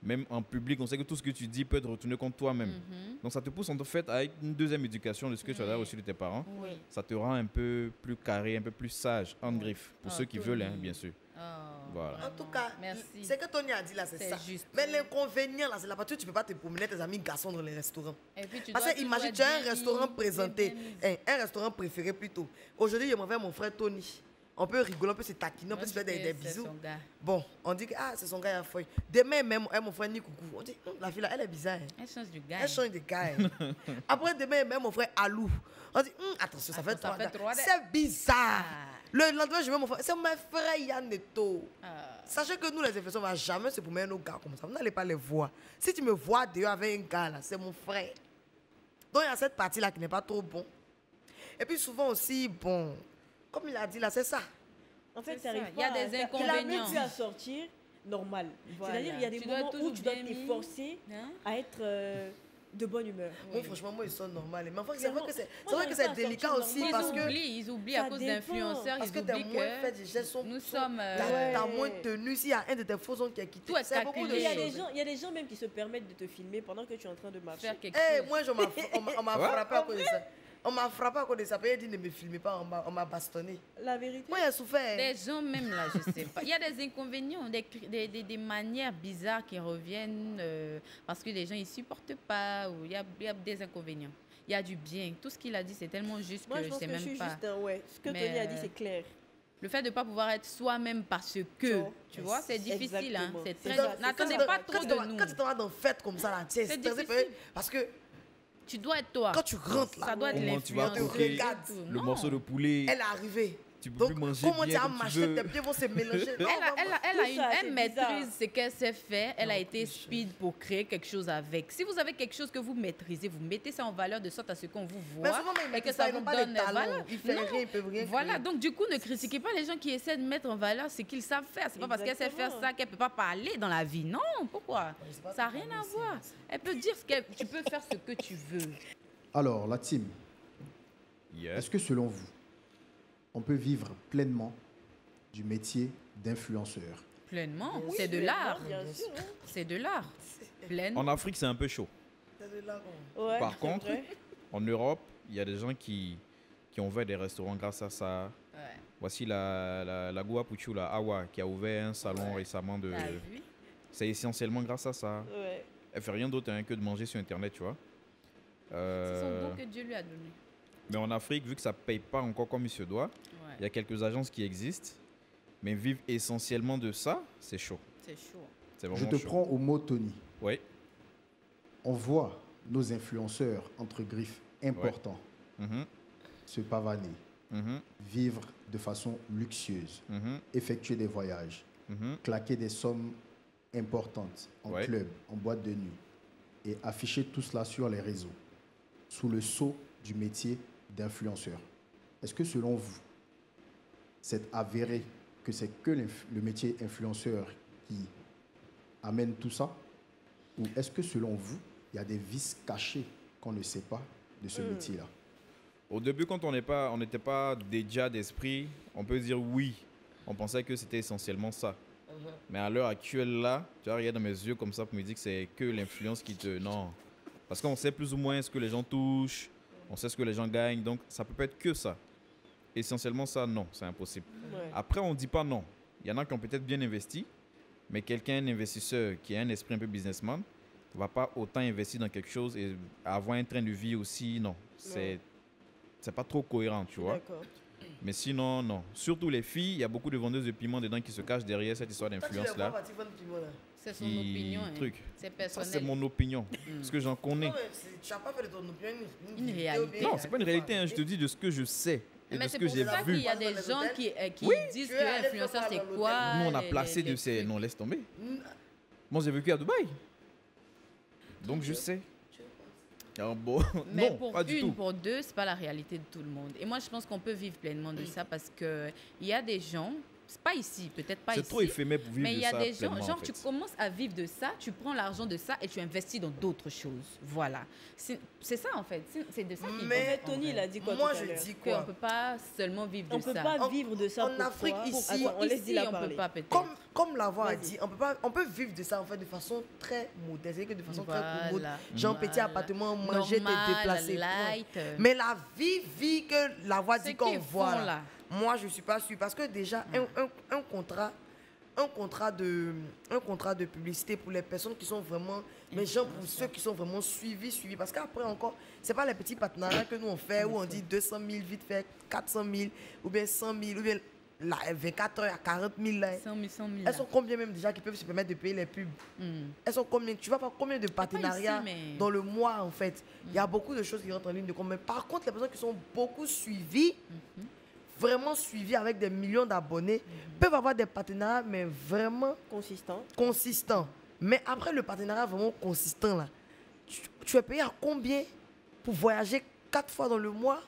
même en public, on sait que tout ce que tu dis peut être retourné contre toi-même. Mhm. Donc, ça te pousse en fait avec une deuxième éducation de ce que tu as Ouais. reçu de tes parents. Oui. Ça te rend un peu plus carré, un peu plus sage, en griffe, pour Ah, ceux qui Tony. veulent, hein, bien sûr. Oh, Voilà. En tout vraiment. cas, Merci. c'est que Tony a dit là, c'est C'est ça. juste. Mais l'inconvénient là, c'est la partie où tu ne peux pas te promener avec tes amis garçons dans les restaurants. Et puis, tu Parce dois que imagine, toujours tu as un être bien restaurant mis, présenté, bien mis. un restaurant préféré plutôt. Aujourd'hui, je m'en vais à mon frère Tony. On peut rigoler, on peut se taquiner, on peut se faire des C'est bisous. son gars. Bon, on dit que ah, c'est son gars, il a feuille. Demain, même mon frère ni coucou. On dit, la fille là, elle est bizarre. Hein. Elle change du gars. Elle change de gars. Hein. Après, demain, même mon frère Alou. On dit, attention, ça fait Attends, ça trois fait gars. trois gars. C'est bizarre. Ah. Le lendemain, je vais mon frère. C'est mon frère Yanneto. Ah. Sachez que nous, les influenceurs, on ne va jamais se promener nos gars comme ça. Vous n'allez pas les voir. Si tu me vois dehors avec un gars là, c'est mon frère. Donc, il y a cette partie-là qui n'est pas trop bon. Et puis, souvent aussi, bon, comme il a dit là, c'est ça. En fait, C'est tu ça. n'arrives Il y a pas des à- inconvénients. Il a à sortir normal. Voilà. C'est-à-dire il y a des Tu dois moments toujours où tu dois bien mis. t'efforcer Hein? à être de bonne humeur. Moi, franchement, moi, ils sont normaux. Mais enfin, c'est Vraiment, vrai que c'est moi, c'est vrai que j'arrive c'est pas à délicat sortir aussi normal. parce que. Ils oublient à ça cause dépend. d'influenceurs, Parce ils que t'as oublient moins que fait des gestes. nous sommes... T'as moins de tenue. S'il y a un de tes faux ongles qui est quitté, Tout est c'est beaucoup de calculé. choses. Il y a des gens même qui se permettent de te filmer pendant que tu es en train de marcher. faire quelque Eh, chose. moi, on m'a frappé à cause de ça. On m'a frappé à cause de ça. Puis il dit ne me filmez pas, on m'a bastonné. La vérité. Moi, j'ai souffert. Des gens même là, je sais pas. Il y a des inconvénients, des manières bizarres qui reviennent parce que les gens ils supportent pas ou il y a des inconvénients. Il y a du bien. Tout ce qu'il a dit c'est tellement juste Moi, que je je pense sais que je même suis pas. juste un ouais. Ce que Mais, Tony a dit, c'est clair. Le fait de ne pas pouvoir être soi-même parce que, Non. tu vois, c'est difficile. Hein. Exactement. C'est C'est très. ça, c'est N'attendez ça. pas trop de nous. Quand tu te vas dans une fête comme ça, là, tu sais, C'est très difficile. parce que Tu dois être toi. quand tu rentres là, Ça doit être Comment tu vas l'influence. croquer Regarde. le morceau de poulet, elle est arrivée. tu peux Donc, plus manger comment tu bien as comme tu mâché, veux. tes pieds vont se mélanger. Non, Elle a Tout ça, c'est elle bizarre. maîtrise ce qu'elle sait faire. Elle a Non, été plus speed pour créer quelque chose avec. Si vous avez quelque chose que vous maîtrisez, vous mettez ça en valeur de sorte à ce qu'on vous Mais voit souvent, même, et que ils ça n'ont vous pas donne de des valeurs. talent. Ils font Non. rien, ils peuvent rien Voilà, créer. donc du coup, ne critiquez pas les gens qui essaient de mettre en valeur ce qu'ils savent faire. C'est pas parce qu'elle sait faire Exactement. ça qu'elle peut pas parler dans la vie. Non, pourquoi? c'est pas Ça n'a tout rien parler, à c'est- voir. Elle peut dire tu peux faire ce que tu veux. Alors, la team, Yes. est-ce que selon vous, on peut vivre pleinement du métier d'influenceur? Pleinement. C'est de l'art. Bien sûr. hein. C'est de l'art. Pleinement. En Afrique, c'est un peu chaud. C'est de là qu'on- Ouais, Par c'est contre, vrai. En Europe, il y a des gens qui ont ouvert des restaurants grâce à ça. Ouais. Voici la Goua Puchu, la Awa, qui a ouvert un salon récemment. T'as vu? C'est essentiellement grâce à ça. Ouais. Elle fait rien d'autre hein, que de manger sur Internet, tu vois. C'est Euh, son don que Dieu lui a donné. mais en Afrique, vu que ça paye pas encore comme il se doit, il y Ouais. a quelques agences qui existent. Mais vivre essentiellement de ça, c'est chaud. C'est chaud. C'est Je vraiment te chaud. prends au mot, Tony. Oui. On voit nos influenceurs, entre griffes, importants, Mhm, se pavaner, mhm, vivre de façon luxueuse, mhm, effectuer des voyages, mhm. claquer des sommes importantes en Ouais. club, en boîte de nuit, et afficher tout cela sur les réseaux, sous le sceau du métier d'influenceur. Est-ce que selon vous, c'est avéré que c'est que le métier influenceur qui amène tout ça? Ou est-ce que selon vous, il y a des vices cachés qu'on ne sait pas de ce métier-là? Au début, quand on n'était pas déjà d'esprit, on peut dire oui. On pensait que c'était essentiellement ça. Mais à l'heure actuelle, là, tu vas regarder dans mes yeux comme ça pour me dire que c'est que l'influence qui te... Non. Parce qu'on sait plus ou moins ce que les gens touchent, on sait ce que les gens gagnent, donc ça peut pas être que ça. Essentiellement ça, non, c'est impossible. Ouais. Après, on ne dit pas non. Il y en a qui ont peut-être bien investi, mais quelqu'un, un investisseur qui a un esprit un peu businessman, ne va pas autant investir dans quelque chose et avoir un train de vie aussi, non. C'est pas trop cohérent, tu vois. D'accord. Mais sinon, non. Surtout les filles, il y a beaucoup de vendeuses de piments dedans qui se cachent derrière cette histoire Toi, tu les d'influence-là. vois, Patrick Van Pimon, là. C'est son Qui- opinion. hein. truc. C'est Ça, personnel. c'est mon opinion. Parce que j'en connais. Non, mais tu n'as pas fait de ton opinion Une vidéo, réalité. bien, Non, c'est pas une réalité. Hein. Je te dis de ce que je sais et de Mais ce c'est que pour j'ai ça vu. qu'il y a Dans des les gens hôtels. qui disent Tu que es allé influenceur faire c'est quoi dans quoi. Nous, on a les- placé les- de ces... les- Non, laisse tomber. Mm. Moi, j'ai vécu à Dubaï. Donc, je sais. Ah, bon. Mais Non, pour pas du une, tout. pour deux, c'est pas la réalité de tout le monde. Et moi, je pense qu'on peut vivre pleinement de ça parce que il y a des gens, c'est pas ici, peut-être pas ici. C'est trop éphémère pour vivre Mais il de y a ça des gens, pleinement, genre, en fait. tu commences à vivre de ça, tu prends l'argent de ça et tu investis dans d'autres choses. Voilà. C'est ça, en fait. C'est de ça qu'il Mais en En fait, en Tony, vrai. il a dit quoi Moi, tout à je l'heure dis Qu'on quoi peut pas seulement vivre On de peut ça. pas vivre de ça. en pourquoi Afrique, ici- Attends, on laisse Ici, Dila on parler. peut pas peut-être. Comme la voix a Vas-y. dit, on peut vivre de ça en fait de façon très modeste, c'est-à-dire que de façon très commode. Voilà. Genre petit Voilà. appartement, manger, te Normal, déplacer. point. light. Mais la vie que la voix Ce dit qu'on qu'ils voit font, là, là. moi je suis pas sûre parce que déjà un contrat de publicité pour les personnes qui sont vraiment mais genre pour ceux qui sont vraiment suivis parce qu'après encore c'est pas les petits partenariats que nous on fait où on dit 200 000 vite fait 400 000 ou bien 100 000 ou bien là, 24 heures à 40 000 là. 100 000, 100 000. Elles sont combien même déjà qui peuvent se permettre de payer les pubs? Elles sont combien? Tu vas voir combien de partenariats mais- dans le mois en fait. Il y a beaucoup de choses qui rentrent en ligne de compte. Mais par contre, les personnes qui sont beaucoup suivies, vraiment suivies avec des millions d'abonnés, peuvent avoir des partenariats mais vraiment Consistant. consistants. Mais après le partenariat vraiment consistant là, tu es payé à combien pour voyager 4 fois dans le mois?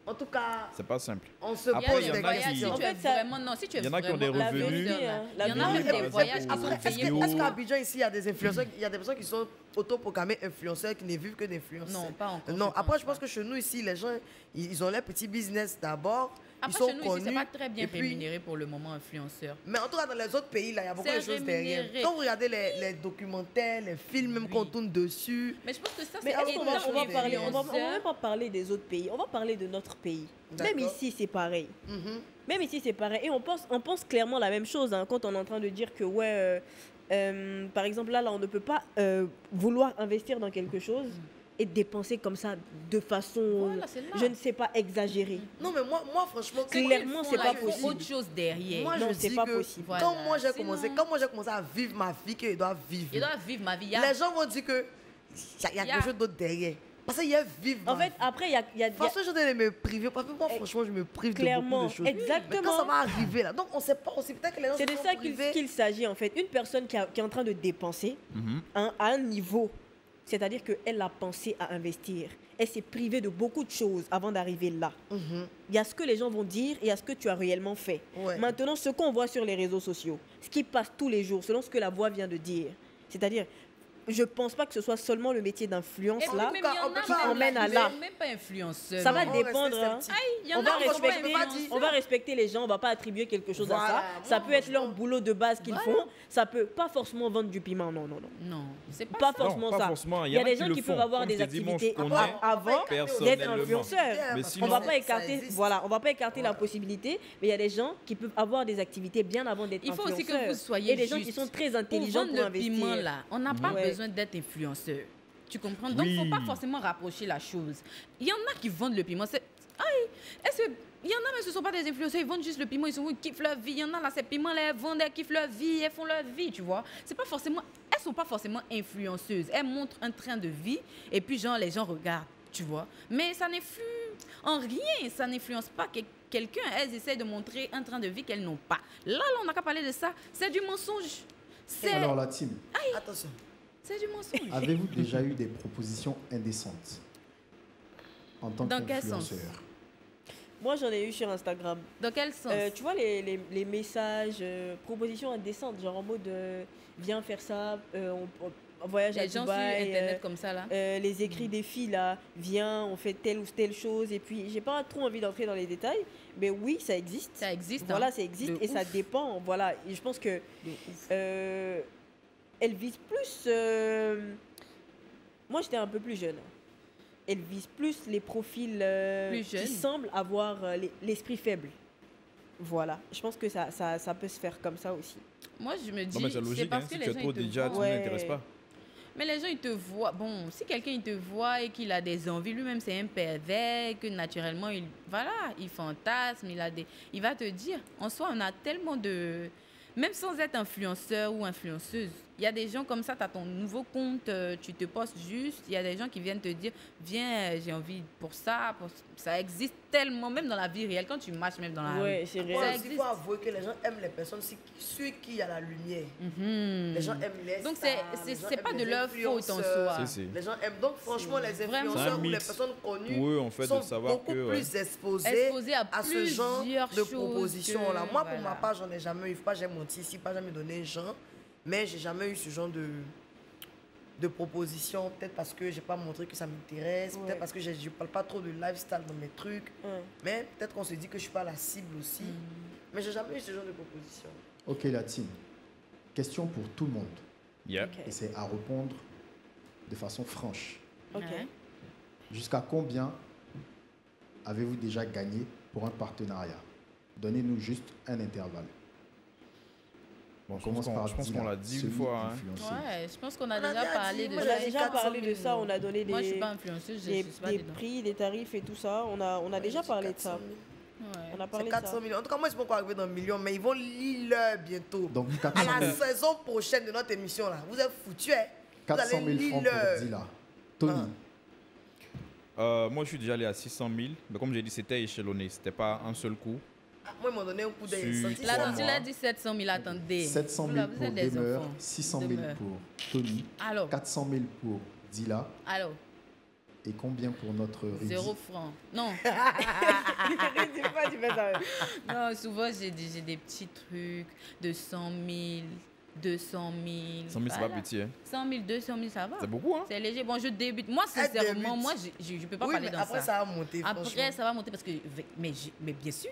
En tout cas, C'est pas simple. on se Après, pose il y en des a qui- questions. Si tu En es fait, ça- vraiment, non, si tu es Il y en a qui ont vraiment des La revenus. vérité, hein, Il y la en a vérité. même des Mais voyages qui après, sont est-ce payés. est-ce qu'à Abidjan, ici, il y a des influenceurs, il y a des personnes qui sont autoprogrammés influenceurs qui ne vivent que d'influenceurs? Non, pas encore. Non, après, je pense que chez nous, ici, les gens, ils ont leur petit business d'abord. Ils Après, sont chez nous, connus. ici, c'est pas très bien et puis- rémunéré pour le moment, influenceur. Mais en tout cas, dans les autres pays, là, il y a beaucoup C'est de choses derrière. rémunéré. Quand vous regardez les documentaires, les films, même Oui. qu'on tourne dessus, Mais je pense que ça, Mais c'est est-ce qu'on va, on va des parler, on va influenceurs. même pas parler des autres pays, on va parler de notre pays. Même D'accord. ici, c'est pareil. mhm, Même ici, c'est pareil. Et on pense clairement la même chose hein, quand on est en train de dire que, ouais, par exemple, là, on ne peut pas vouloir investir dans quelque chose et dépenser comme ça de façon, Voilà, c'est là. je ne sais pas, exagérée. non, mais moi franchement, C'est Clairement, qu'ils c'est font, pas là, ils font possible. autre chose derrière. moi, Non, je c'est dis pas que possible. quand Voilà. moi j'ai Sinon- commencé à vivre ma vie que je dois vivre, Ils doivent vivre ma vie. les gens vont dire que il y a quelque chose d'autre derrière. Parce qu'il y a vivre En ma fait, vie. après, il y a De toute façon, je dois me priver. Parce que moi, franchement, je me prive de clairement, beaucoup de choses. Mais quand ça exactement. va arriver là, donc on sait pas, on sait peut-être que les gens C'est de se sont ça privés. qu'il s'agit en fait. Une personne qui est en train de dépenser Mhm. à un niveau, c'est-à-dire qu'elle a pensé à investir. Elle s'est privée de beaucoup de choses avant d'arriver là. Mhm. Il y a ce que les gens vont dire et il y a ce que tu as réellement fait. Ouais. Maintenant, ce qu'on voit sur les réseaux sociaux, ce qui passe tous les jours, selon ce que la voix vient de dire, c'est-à-dire, je pense pas que ce soit seulement le métier d'influence Et là. puis, même, il y en on peut a pas même emmène à qui là. sont même pas influenceurs. Ça va On dépendre. reste hein. sceptique. Il y en On va, a qui sont pas respecter, influenceurs. on va respecter les gens, on va pas attribuer quelque chose Voilà. à ça. Ça Moi, peut être leur franchement- boulot de base qu'ils Voilà. font. Ça peut pas forcément vendre du piment, non. Non, c'est pas, Pas ça. forcément Non, pas ça. forcément. Il y a en des qui gens le qui font. peuvent avoir Comme des je t'ai dit, moi, je activités connais avant d'être personnellement. influenceur. Mais parce sinon- On va que pas ça écarter, existe. voilà, on va pas écarter la Voilà. possibilité, mais il y a des gens qui peuvent avoir des activités bien avant d'être Il faut aussi influenceurs. que vous soyez et des gens juste. qui sont très Pour intelligents vendre pour le investir. piment, là, on n'a pas Ouais. besoin d'être influenceur. Tu comprends? Donc, il ne Oui. faut pas forcément rapprocher la chose. Il y en a qui vendent le piment. Aïe, est-ce que... Il y en a, mais ce ne sont pas des influenceurs, ils vendent juste le piment, ils kiffent leur vie. Il y en a là, ces piments, là, elles vendent, elles kiffent leur vie, elles font leur vie, tu vois. C'est pas forcément... Elles ne sont pas forcément influenceuses. Elles montrent un train de vie et puis, genre, les gens regardent, tu vois. Mais ça n'influe en rien, ça n'influence pas quelqu'un. Elles essaient de montrer un train de vie qu'elles n'ont pas. Là, on n'a qu'à parler de ça. C'est du mensonge. Alors la team, Attention. C'est du mensonge. avez-vous déjà eu des propositions indécentes en tant Dans quel sens? qu'influenceur? Moi, j'en ai eu sur Instagram. Dans quel sens? Tu vois les messages, propositions indécentes, genre en mode viens faire ça, on voyage à Les gens sur Dubaï, Internet comme ça, là. les écrits des filles là, viens, on fait telle ou telle chose, et puis j'ai pas trop envie d'entrer dans les détails, mais oui, ça existe. Ça existe. Voilà, hein. ça existe De et ça ouf. dépend. Voilà, et je pense que De ouf. elle vise plus. Moi, j'étais un peu plus jeune. Elle vise plus les profils Plus qui jeunes. semblent avoir l'esprit faible. Voilà, je pense que ça peut se faire comme ça aussi. Moi, je me dis, Non, mais c'est c'est logique, hein. parce Si que tu les as gens trop ils te déjà, tu vendent. Ouais. n'intéresses pas. Mais les gens, ils te voient. Bon, si quelqu'un, il te voit et qu'il a des envies, lui-même, c'est un pervers, que naturellement, il fantasme, il va te dire. En soi, on a tellement de... Même sans être influenceur ou influenceuse, il y a des gens comme ça, tu as ton nouveau compte, tu te postes juste, il y a des gens qui viennent te dire, viens, j'ai envie pour ça. Ça existe tellement, même dans la vie réelle, quand tu marches même dans la rue. c'est Ça réel. Il faut avouer que les gens aiment les personnes sur qui il y a la lumière. Les gens aiment les Donc, stars, les gens c'est pas aiment de les leur faute en influenceurs. soi. Si. Les gens aiment. Donc, franchement, les vraiment influenceurs un ou les mix personnes connues pour eux, en fait, de sont savoir beaucoup que, plus exposés Exposés à ce genre plusieurs de choses propositions-là. que- Moi, pour voilà. ma part, j'en ai jamais eu. Pas j'ai menti ici, pas jamais donné un genre. Mais j'ai jamais eu ce genre de proposition. Peut-être parce que j'ai pas montré que ça m'intéresse. Ouais. Peut-être parce que je parle pas trop de lifestyle dans mes trucs. Ouais. Mais peut-être qu'on se dit que je suis pas la cible aussi. Mais j'ai jamais eu ce genre de proposition. Ok, la team. Question pour tout le monde. Yeah. Ok. Et c'est à répondre de façon franche. Ok. Ouais. Jusqu'à combien avez-vous déjà gagné pour un partenariat? Donnez-nous juste un intervalle. Bon, On je commence pense par qu'on Dila, l'a dit une celui fois. Hein. influenceur. Ouais, je pense qu'on a On a déjà déjà parlé dit, de moi, On ça. a déjà 400 parlé de 000 ça, on a donné Moi, je suis pas influenceuse, je des, suis pas des dedans. prix, des tarifs et tout ça. On a déjà parlé de ça. 400 000. Ouais. On a C'est parlé de ça. 400 millions. En tout cas, moi, je ne sais pas encore arriver dans le million, mais ils vont lire bientôt. Donc, À 400 la 000, saison prochaine de notre émission, là, vous êtes foutus, hein? 400 000 lire francs pour Dila. Tony, Moi, je suis déjà allé à 600 000. Mais comme j'ai dit, c'était échelonné. C'était pas un seul coup. Moi, ils m'ont donné un coup d'œil. Sur Senti Là, ça. trois donc, tu mois. l'as dit 700 000, attendez. 700 Vous 000 vous pour êtes des Demeure, enfants. 600 000 Demeure. pour Tony, Alors, 400 000 pour Dila alors, et combien pour notre Rudy? 0 francs. Non, Dis pas, tu fais ça. non, souvent, j'ai des petits trucs de 100 000, 200 000. 100 000, c'est pas petit. Hein. 100 000, 200 000, ça va. C'est beaucoup, hein? C'est léger. Bon, je débute. Moi, Elle sincèrement, débute. moi, je ne peux pas Oui, parler mais dans après, ça. ça va monter, Après, franchement. ça va monter parce que... Mais bien sûr.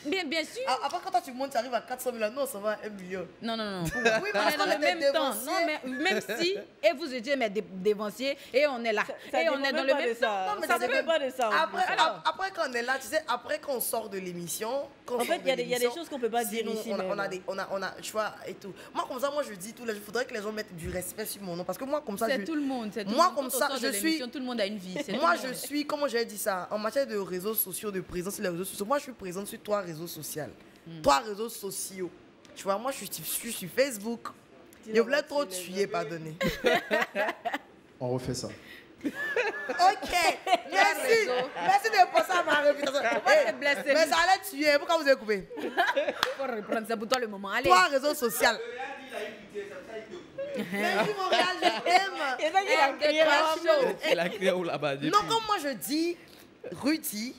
Bien sûr. Ah, après, quand toi, tu montes, tu arrives à 400 000, non, ça va à 1 million. Non, non, non. Oui, On parce est qu'on dans le était même temps. dévanciers. Non, mais même si, et vous étiez mais dévanciers, et on est là. Ça Et on est dans le même temps. ça. Non, mais Ça ça dépend pas de ça. en Après, plus. après quand on est là, tu sais, après qu'on sort de l'émission, En fait, il y a des choses qu'on peut pas dire sinon, ici. on a même. des, on a, tu vois, et tout. Moi, comme ça, moi, je dis tout, il faudrait que les gens mettent du respect sur mon nom. Parce que moi, comme ça, C'est tout le monde. c'est tout Moi, le monde. comme Quand on ça, sort de je suis- l'émission, tout le monde a une vie. c'est moi, tout le je monde. suis, comment j'ai dit ça, en matière de réseaux sociaux, de présence sur les réseaux sociaux, moi, je suis présente sur 3 réseaux sociaux. 3 réseaux sociaux. Tu vois, moi, je suis sur Facebook. Je voulais trop tuer, pardonner. On refait ça. Ok, merci. Merci de passer à ma réputation. t'es blessé. Mais ça allait tuer. Pourquoi vous avez coupé? Faut reprendre ça pour toi le moment. Allez. 3 réseaux sociaux. Merci, Montréal, je t'aime. Il y en a qui a crié là-bas. Elle a crié où là-bas depuis. Non, comme moi je dis, Rudy,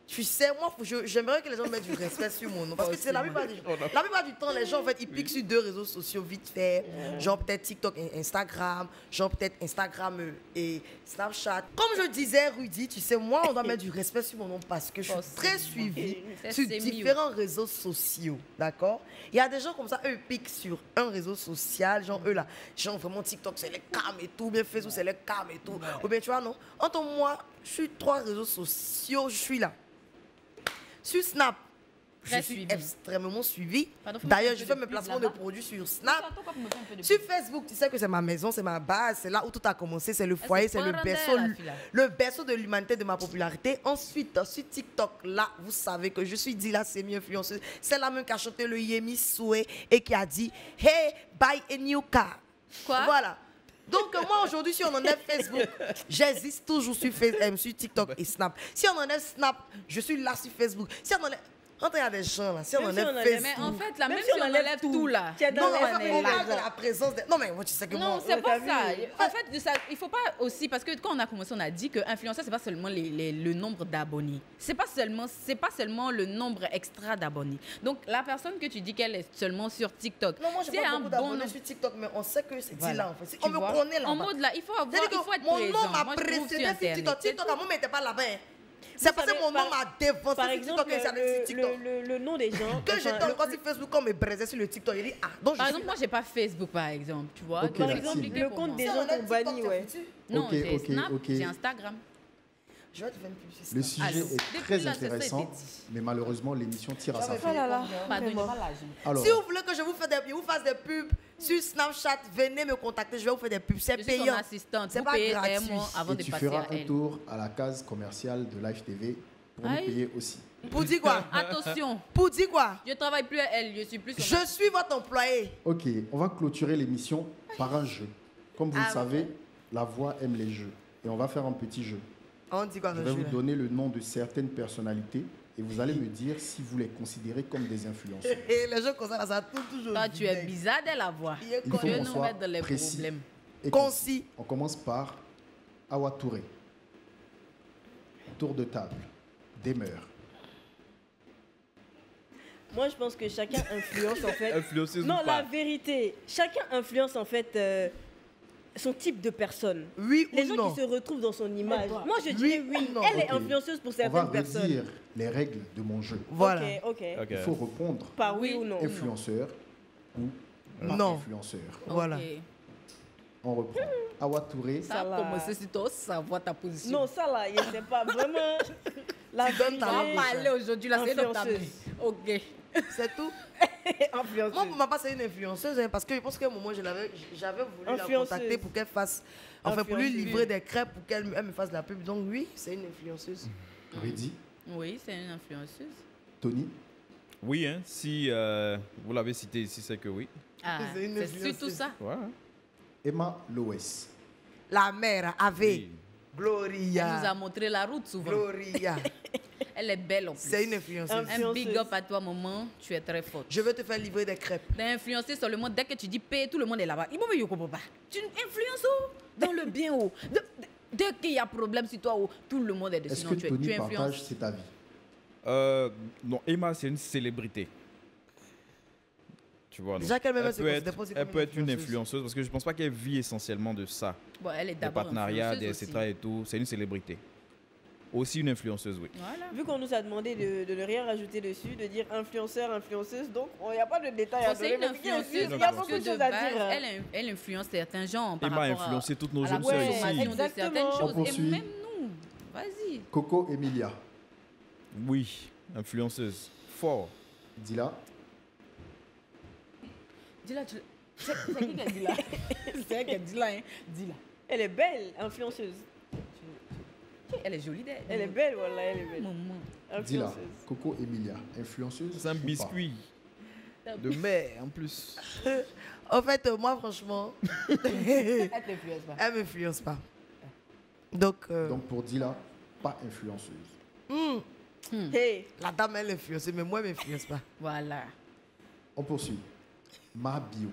tu sais, moi, j'aimerais que les gens mettent du respect sur mon nom. Parce que c'est la plupart du temps, les gens, en fait, ils piquent sur 2 réseaux sociaux vite fait. Genre peut-être TikTok et Instagram. Genre peut-être Instagram et Snapchat. Comme je disais, Rudy, tu sais, moi, on doit mettre du respect sur mon nom parce que je suis très suivie C'est sur mieux. différents réseaux sociaux. D'accord? Il y a des gens comme ça, eux, ils piquent sur un réseau social. Genre, eux, là, genre vraiment TikTok, c'est les cams et tout. Bien Facebook, c'est les cams et tout. Ou bien, tu vois, non? Entre moi, je suis 3 réseaux sociaux, je suis là. Sur Snap, Très je suis suivi. extrêmement suivi. Pardon, faut D'ailleurs, me je faire fais un peu mes de placements pub de là-bas. produits sur Snap. Attends, pourquoi vous me faites un peu de Sur pub? Facebook, tu sais que c'est ma maison, c'est ma base, c'est là où tout a commencé, c'est le foyer, c'est le pas berceau, rondelle, la fille, là. le berceau de l'humanité, de ma popularité. Ensuite, sur TikTok, là, vous savez que je suis Dila, c'est mieux influenceuse. C'est la même qui a chanté le Yemi Soué et qui a dit Hey, buy a new car. Quoi? Voilà. Donc, moi, aujourd'hui, si on enlève Facebook, j'existe toujours sur TikTok et Snap. Si on enlève Snap, je suis là sur Facebook. Si on enlève. Quand il y a des gens là, si on Même si enlève on enlève- Facebook. Mais en fait, là, Même même si si on enlève tout là. Tu es Non, dans non, les- en fait, on les- parle de la présence. Non, mais moi, tu sais que Non, moi. c'est pas t'as ça. vu? En fait, il faut pas aussi parce que quand on a commencé, on a dit que influenceur c'est pas seulement le nombre d'abonnés. C'est pas seulement le nombre extra d'abonnés. Donc la personne que tu dis qu'elle est seulement sur TikTok, Non, moi, j'ai c'est pas un beaucoup bon d'abonnés nombre. sur TikTok, mais on sait que c'est dit Voilà. là, en fait. Tu On me vois? connaît là. En mode là, il faut être C'est-à-dire que présent. mon nom m'a Moi, je trouve précédé sur sur TikTok. Internet. TikTok, à moi, n'était pas là-bas. hein. C'est parce que savez, mon nom par- m'a dévancé Par sur exemple, TikTok et j'allais sur TikTok. le nom des gens. Que j'étais enfin, encore sur Facebook, quand on me braisait sur le TikTok, il dit Ah, donc je Par suis exemple, moi j'ai pas Facebook par exemple, tu vois. Ok, Donc, la c'est team. compliqué le pour compte moi. des Si on gens enlève qu'on bannit, TikTok, ouais. t'es foutu. Non, Ok, j'ai ok, Snap, ok. j'ai Instagram. Je vais te faire une pub sur Le Snap. sujet Alors, est depuis très là, c'est ça, intéressant, été dit. mais malheureusement, l'émission tire à sa J'avais fin. payé là là. combien? Pardonnez-moi l'argent. Alors, Si vous voulez que je vous fasse des pubs sur Snapchat, venez me contacter, je vais vous faire des pubs. C'est Je suis son payant. assistante. C'est Vous pas payez un gratuit. mois avant et de tu passer feras à un elle. tour à la case commerciale de Live TV pour nous Aïe. payer aussi. Pour dire quoi? Attention, Pour dire quoi? je travaille plus à elle, je suis plus son Je suis votre employé. Ok, on va clôturer l'émission par un jeu. Comme vous Ah, le savez, la voix aime les jeux. Et on va faire un petit jeu. On dit quoi Je le vais jeu vous là? donner le nom de certaines personnalités et vous allez me dire si vous les considérez comme des influenceurs. Et les jeux comme ça, ça tourne toujours. Toi, tu es vinaigre. bizarre de la voix. Il est Il faut Tu veux qu'on nous soit mettre dans les précis problèmes. et Concis. On commence par Awa Touré. Tour de table. Demeure. Moi, je pense que chacun influence en fait. Influenceuse Non, ou la pas? vérité, chacun influence en fait son type de personne. Oui Les ou gens non? qui se retrouvent dans son image. toi, Moi, je dirais oui oui. ou non? Elle est Ok. influenceuse pour On va certaines personnes. redire les règles de mon jeu. Voilà. Ok, ok. Ok. Il faut répondre Par oui, Oui. ou non. influenceur ou pas Non. influenceur. Voilà. Ok. On reprend. Awa Touré, Ça Ça a là. commencé si toi, savoir ta position. Non, ça là, il sait pas vraiment. La Tu donnes ta on va langue. parler aujourd'hui, là, c'est notre table. Influenceuse. Ok. C'est tout. influenceuse. Moi, pour ma part, c'est une influenceuse hein, parce que je pense qu'à un moment, j'avais voulu la Influenceuse. contacter pour qu'elle fasse. Enfin, pour lui Influenceuse. livrer des crêpes pour qu'elle me fasse la pub. Donc, oui, c'est une influenceuse. Rudy, Oui, c'est une influenceuse. Tony, Oui, hein, si vous l'avez cité ici, c'est que oui. Ah, C'est une c'est influenceuse. surtout ça. Ouais. Emma Loès, La mère, Ave. Oui. Elle nous a Gloria. montré la route souvent. Gloria. Elle est belle en plus. C'est une influenceuse. Un big up à toi, maman. Tu es très forte. Je vais te faire livrer des crêpes. D'influencer sur le monde, dès que tu dis paix, tout le monde est là-bas. Il ne comprend pas. Tu influences où? Dans le bien où? Dès qu'il y a problème sur toi, où tout le monde est dessus. est-ce Non, que tu Tony influences. partage cet avis? Non, Emma, c'est une célébrité. Tu vois, Déjà donc, qu'elle-même, elle elle se peut considère être, pas aussi elle comme peut une être une influenceuse. influenceuse parce que je pense pas qu'elle vit essentiellement de ça. Bon, elle est Des d'abord partenariats, des influenceuse etc. et tout. C'est une célébrité. Aussi une influenceuse, oui. aussi. Voilà. Vu qu'on nous a demandé de ne rien rajouter dessus, de dire influenceur, influenceuse, donc il n'y a pas de détails à Bon, donner. c'est une mais ce qui est influenceuse juste, il y a parce beaucoup que de de choses à base, dire. elle influence certains gens par Emma a rapport influencé toutes nos à la jeunes sœurs Ouais, ici. consommation de exactement. certaines On choses. Et poursuit. même nous. Vas-y. Coco Emilia, Oui, influenceuse. Fort. Dila, Dis-la, c'est qui qui a dit là? C'est elle qui a dit là, hein? Dis-la. Elle est belle, influenceuse. Elle est jolie d'elle. Elle est belle, voilà, elle est belle. Maman. Dila, Influenceuse. Coco Emilia, influenceuse. C'est un ou pas? biscuit. De mer en plus. En fait, moi, franchement, Elle t'influence pas. elle ne m'influence pas. Donc, Donc pour Dila, pas influenceuse. Hey, la dame, elle influence, mais moi, elle ne m'influence pas. Voilà. On poursuit. Ma bio.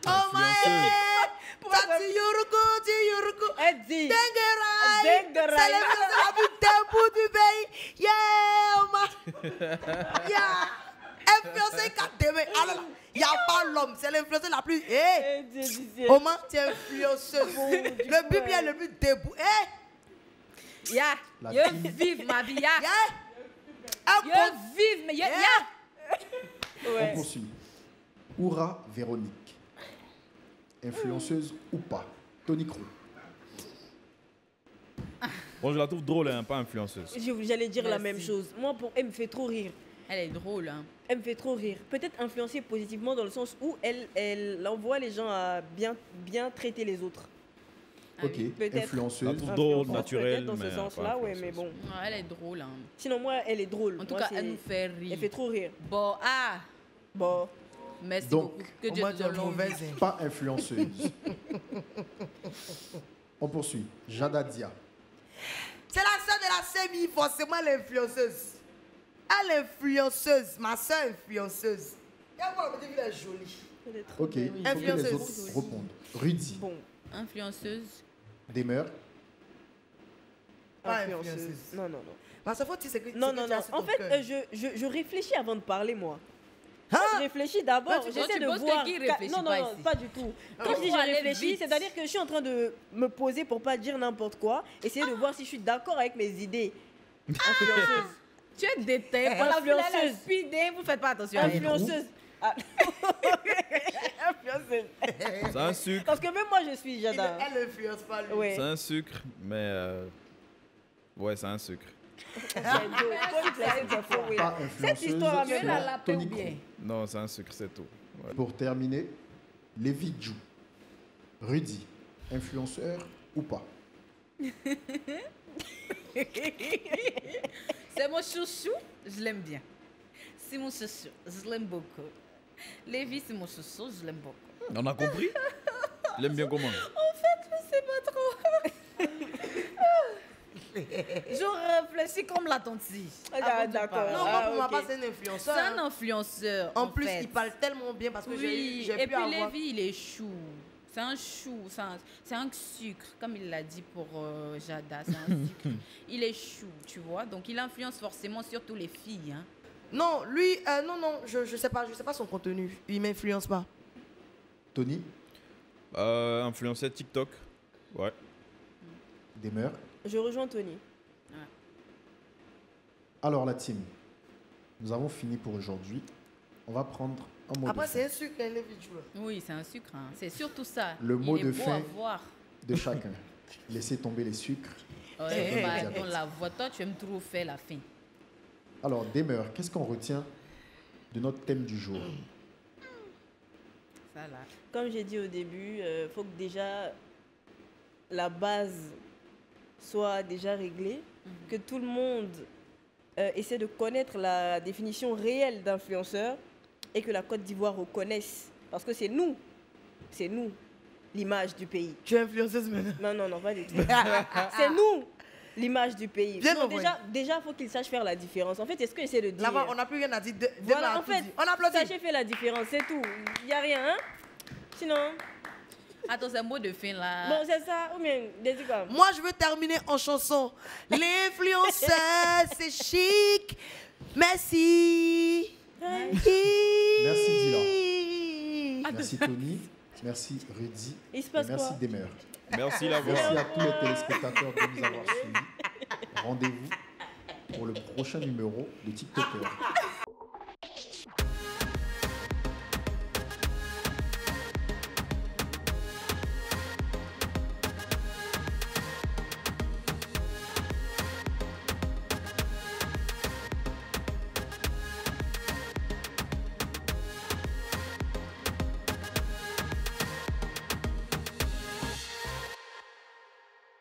Oh my God! Tati Yuruku. elle dit. Dengerai! Dengerai. C'est l'influence la plus debout du pays! Yeah, Oma! Yeah! Influencer 4 demain. Ah là là, il n'y a pas l'homme, c'est l'influenceuse la plus. Hey! Elle dit. Oma, tu es influenceuse. Le bible est le plus debout. Hey! Ya, La yo team. vive ma vie, ya. Yeah! Un Yo bon- vive, mais ya. On Ouais. poursuit. Oura Véronique. Influenceuse ou pas? Tony Croo. Bon, je la trouve drôle, hein, pas influenceuse. J'allais dire la Merci. même chose. Moi, elle me fait trop rire. Elle est drôle, hein. Elle me fait trop rire. Peut-être influencer positivement dans le sens où elle envoie les gens à bien traiter les autres. Ah Ok. oui. peut-être. Je la Influenceuse. trouve drôle, Influenceuse, naturelle, peut-être dans mais ce pas sens-là, ouais, mais influenceuse. bon. Ouais, elle est drôle, hein. Sinon, moi, elle est drôle. En tout Moi, cas, c'est- elle nous fait rire. Elle fait trop rire. Bon, ah, Bon. merci Donc, beaucoup. Que Dieu Moi, te tu es donne longue mauvaise. vie. hein. Pas influenceuse. On poursuit. Jada Dia. C'est la soeur de la semi, forcément l'influenceuse. Elle est influenceuse, ma soeur influenceuse. Et moi, la petite fille est jolie. Elle est trop Ok, belle. il faut que les Influenceuse. autres répondent. Rudy. Bon. Influenceuse. Demeure. Pas Influenceuse. influenceuse. Non, non, non. Parce que faut c'est que Non, c'est que non, tu as non. sur En ton fait, cœur. je réfléchis avant de parler, moi. Hein? Je réfléchis d'abord. Bah, tu J'essaie de penses que voir. qui réfléchit Non, non, pas non, ici? pas du tout. Quand je dis faut je aller réfléchis, vite. c'est-à-dire que je suis en train de me poser pour pas dire n'importe quoi, essayer de voir si je suis d'accord avec mes idées. Influenceuse. Tu es déteste. Voilà, vous Influenceuse. l'avez speedé, vous faites pas attention à elle. Influenceuse. Ah. Influenceuse. C'est un sucre. Parce que même moi, je suis Il- Jada. Elle influence pas lui. Ouais. C'est un sucre, mais Ouais, c'est un sucre. C'est d'eau. Tony classique, c'est faux, oui. Pas Cette histoire influenceuse, Tu es la selon lapin ou Tony bien? Kroos. Non, c'est un sucre, c'est tout. Ouais. Pour terminer, Lévi Djou. Rudy, influenceur ou pas? C'est mon chouchou, je l'aime bien. C'est mon chouchou, je l'aime beaucoup. Lévi, c'est mon chouchou, je l'aime beaucoup. On a compris? Tu l'aimes bien comment? Je sais pas trop. Je réfléchis comme la tontille. Ah, d'accord. Non, moi, pour ma part, c'est un influenceur. C'est hein. un influenceur. En plus, fait. il parle tellement bien parce que Oui, j'ai et pu puis avoir... Lévi, il est chou. C'est un chou, c'est un sucre, comme il l'a dit pour Jada, c'est un sucre. Il est chou, tu vois, donc il influence forcément surtout les filles. Hein. Non, lui, non, je sais pas son contenu. Il m'influence pas. Tony, Influenceur TikTok. Ouais. demeure. Je rejoins Tony. Alors la team, nous avons fini pour aujourd'hui. On va prendre un mot Après, de c'est fin un sucre, hein, les vidéos. Oui, c'est un sucre, hein. C'est surtout ça. Le mot il est de beau fin. à voir. de chacun. Laissez tomber les sucres. Ouais, bah, diabète. on la voit, toi, tu aimes trop faire la fin. Alors, demeure, qu'est-ce qu'on retient de notre thème du jour? Ça, là. Comme j'ai dit au début, il faut que déjà la base soit déjà réglée, que tout le monde essaie de connaître la définition réelle d'influenceur et que la Côte d'Ivoire reconnaisse. Parce que c'est nous, l'image du pays. Tu es influenceuse maintenant. Non, pas du tout. C'est nous, l'image du pays. Viens Non, me déjà, il faut qu'ils sachent faire la différence. En fait, c'est ce que j'essaie de dire. Là-bas, on n'a plus rien à dire. Voilà, en fait, on applaudit. sachez faire la différence, c'est tout. Il n'y a rien, hein? Sinon, Attends, c'est un mot de fin, là. bon, c'est ça, ou bien, des quoi? Moi, je veux terminer en chanson. L'influenceur, c'est chic. Merci. Merci, Dila. Merci, Tony. Merci, Rudy. Il se Et passe merci, quoi? Demeure. Merci la voix. Merci à tous les téléspectateurs de nous avoir suivis. Rendez-vous pour le prochain numéro de TikToker.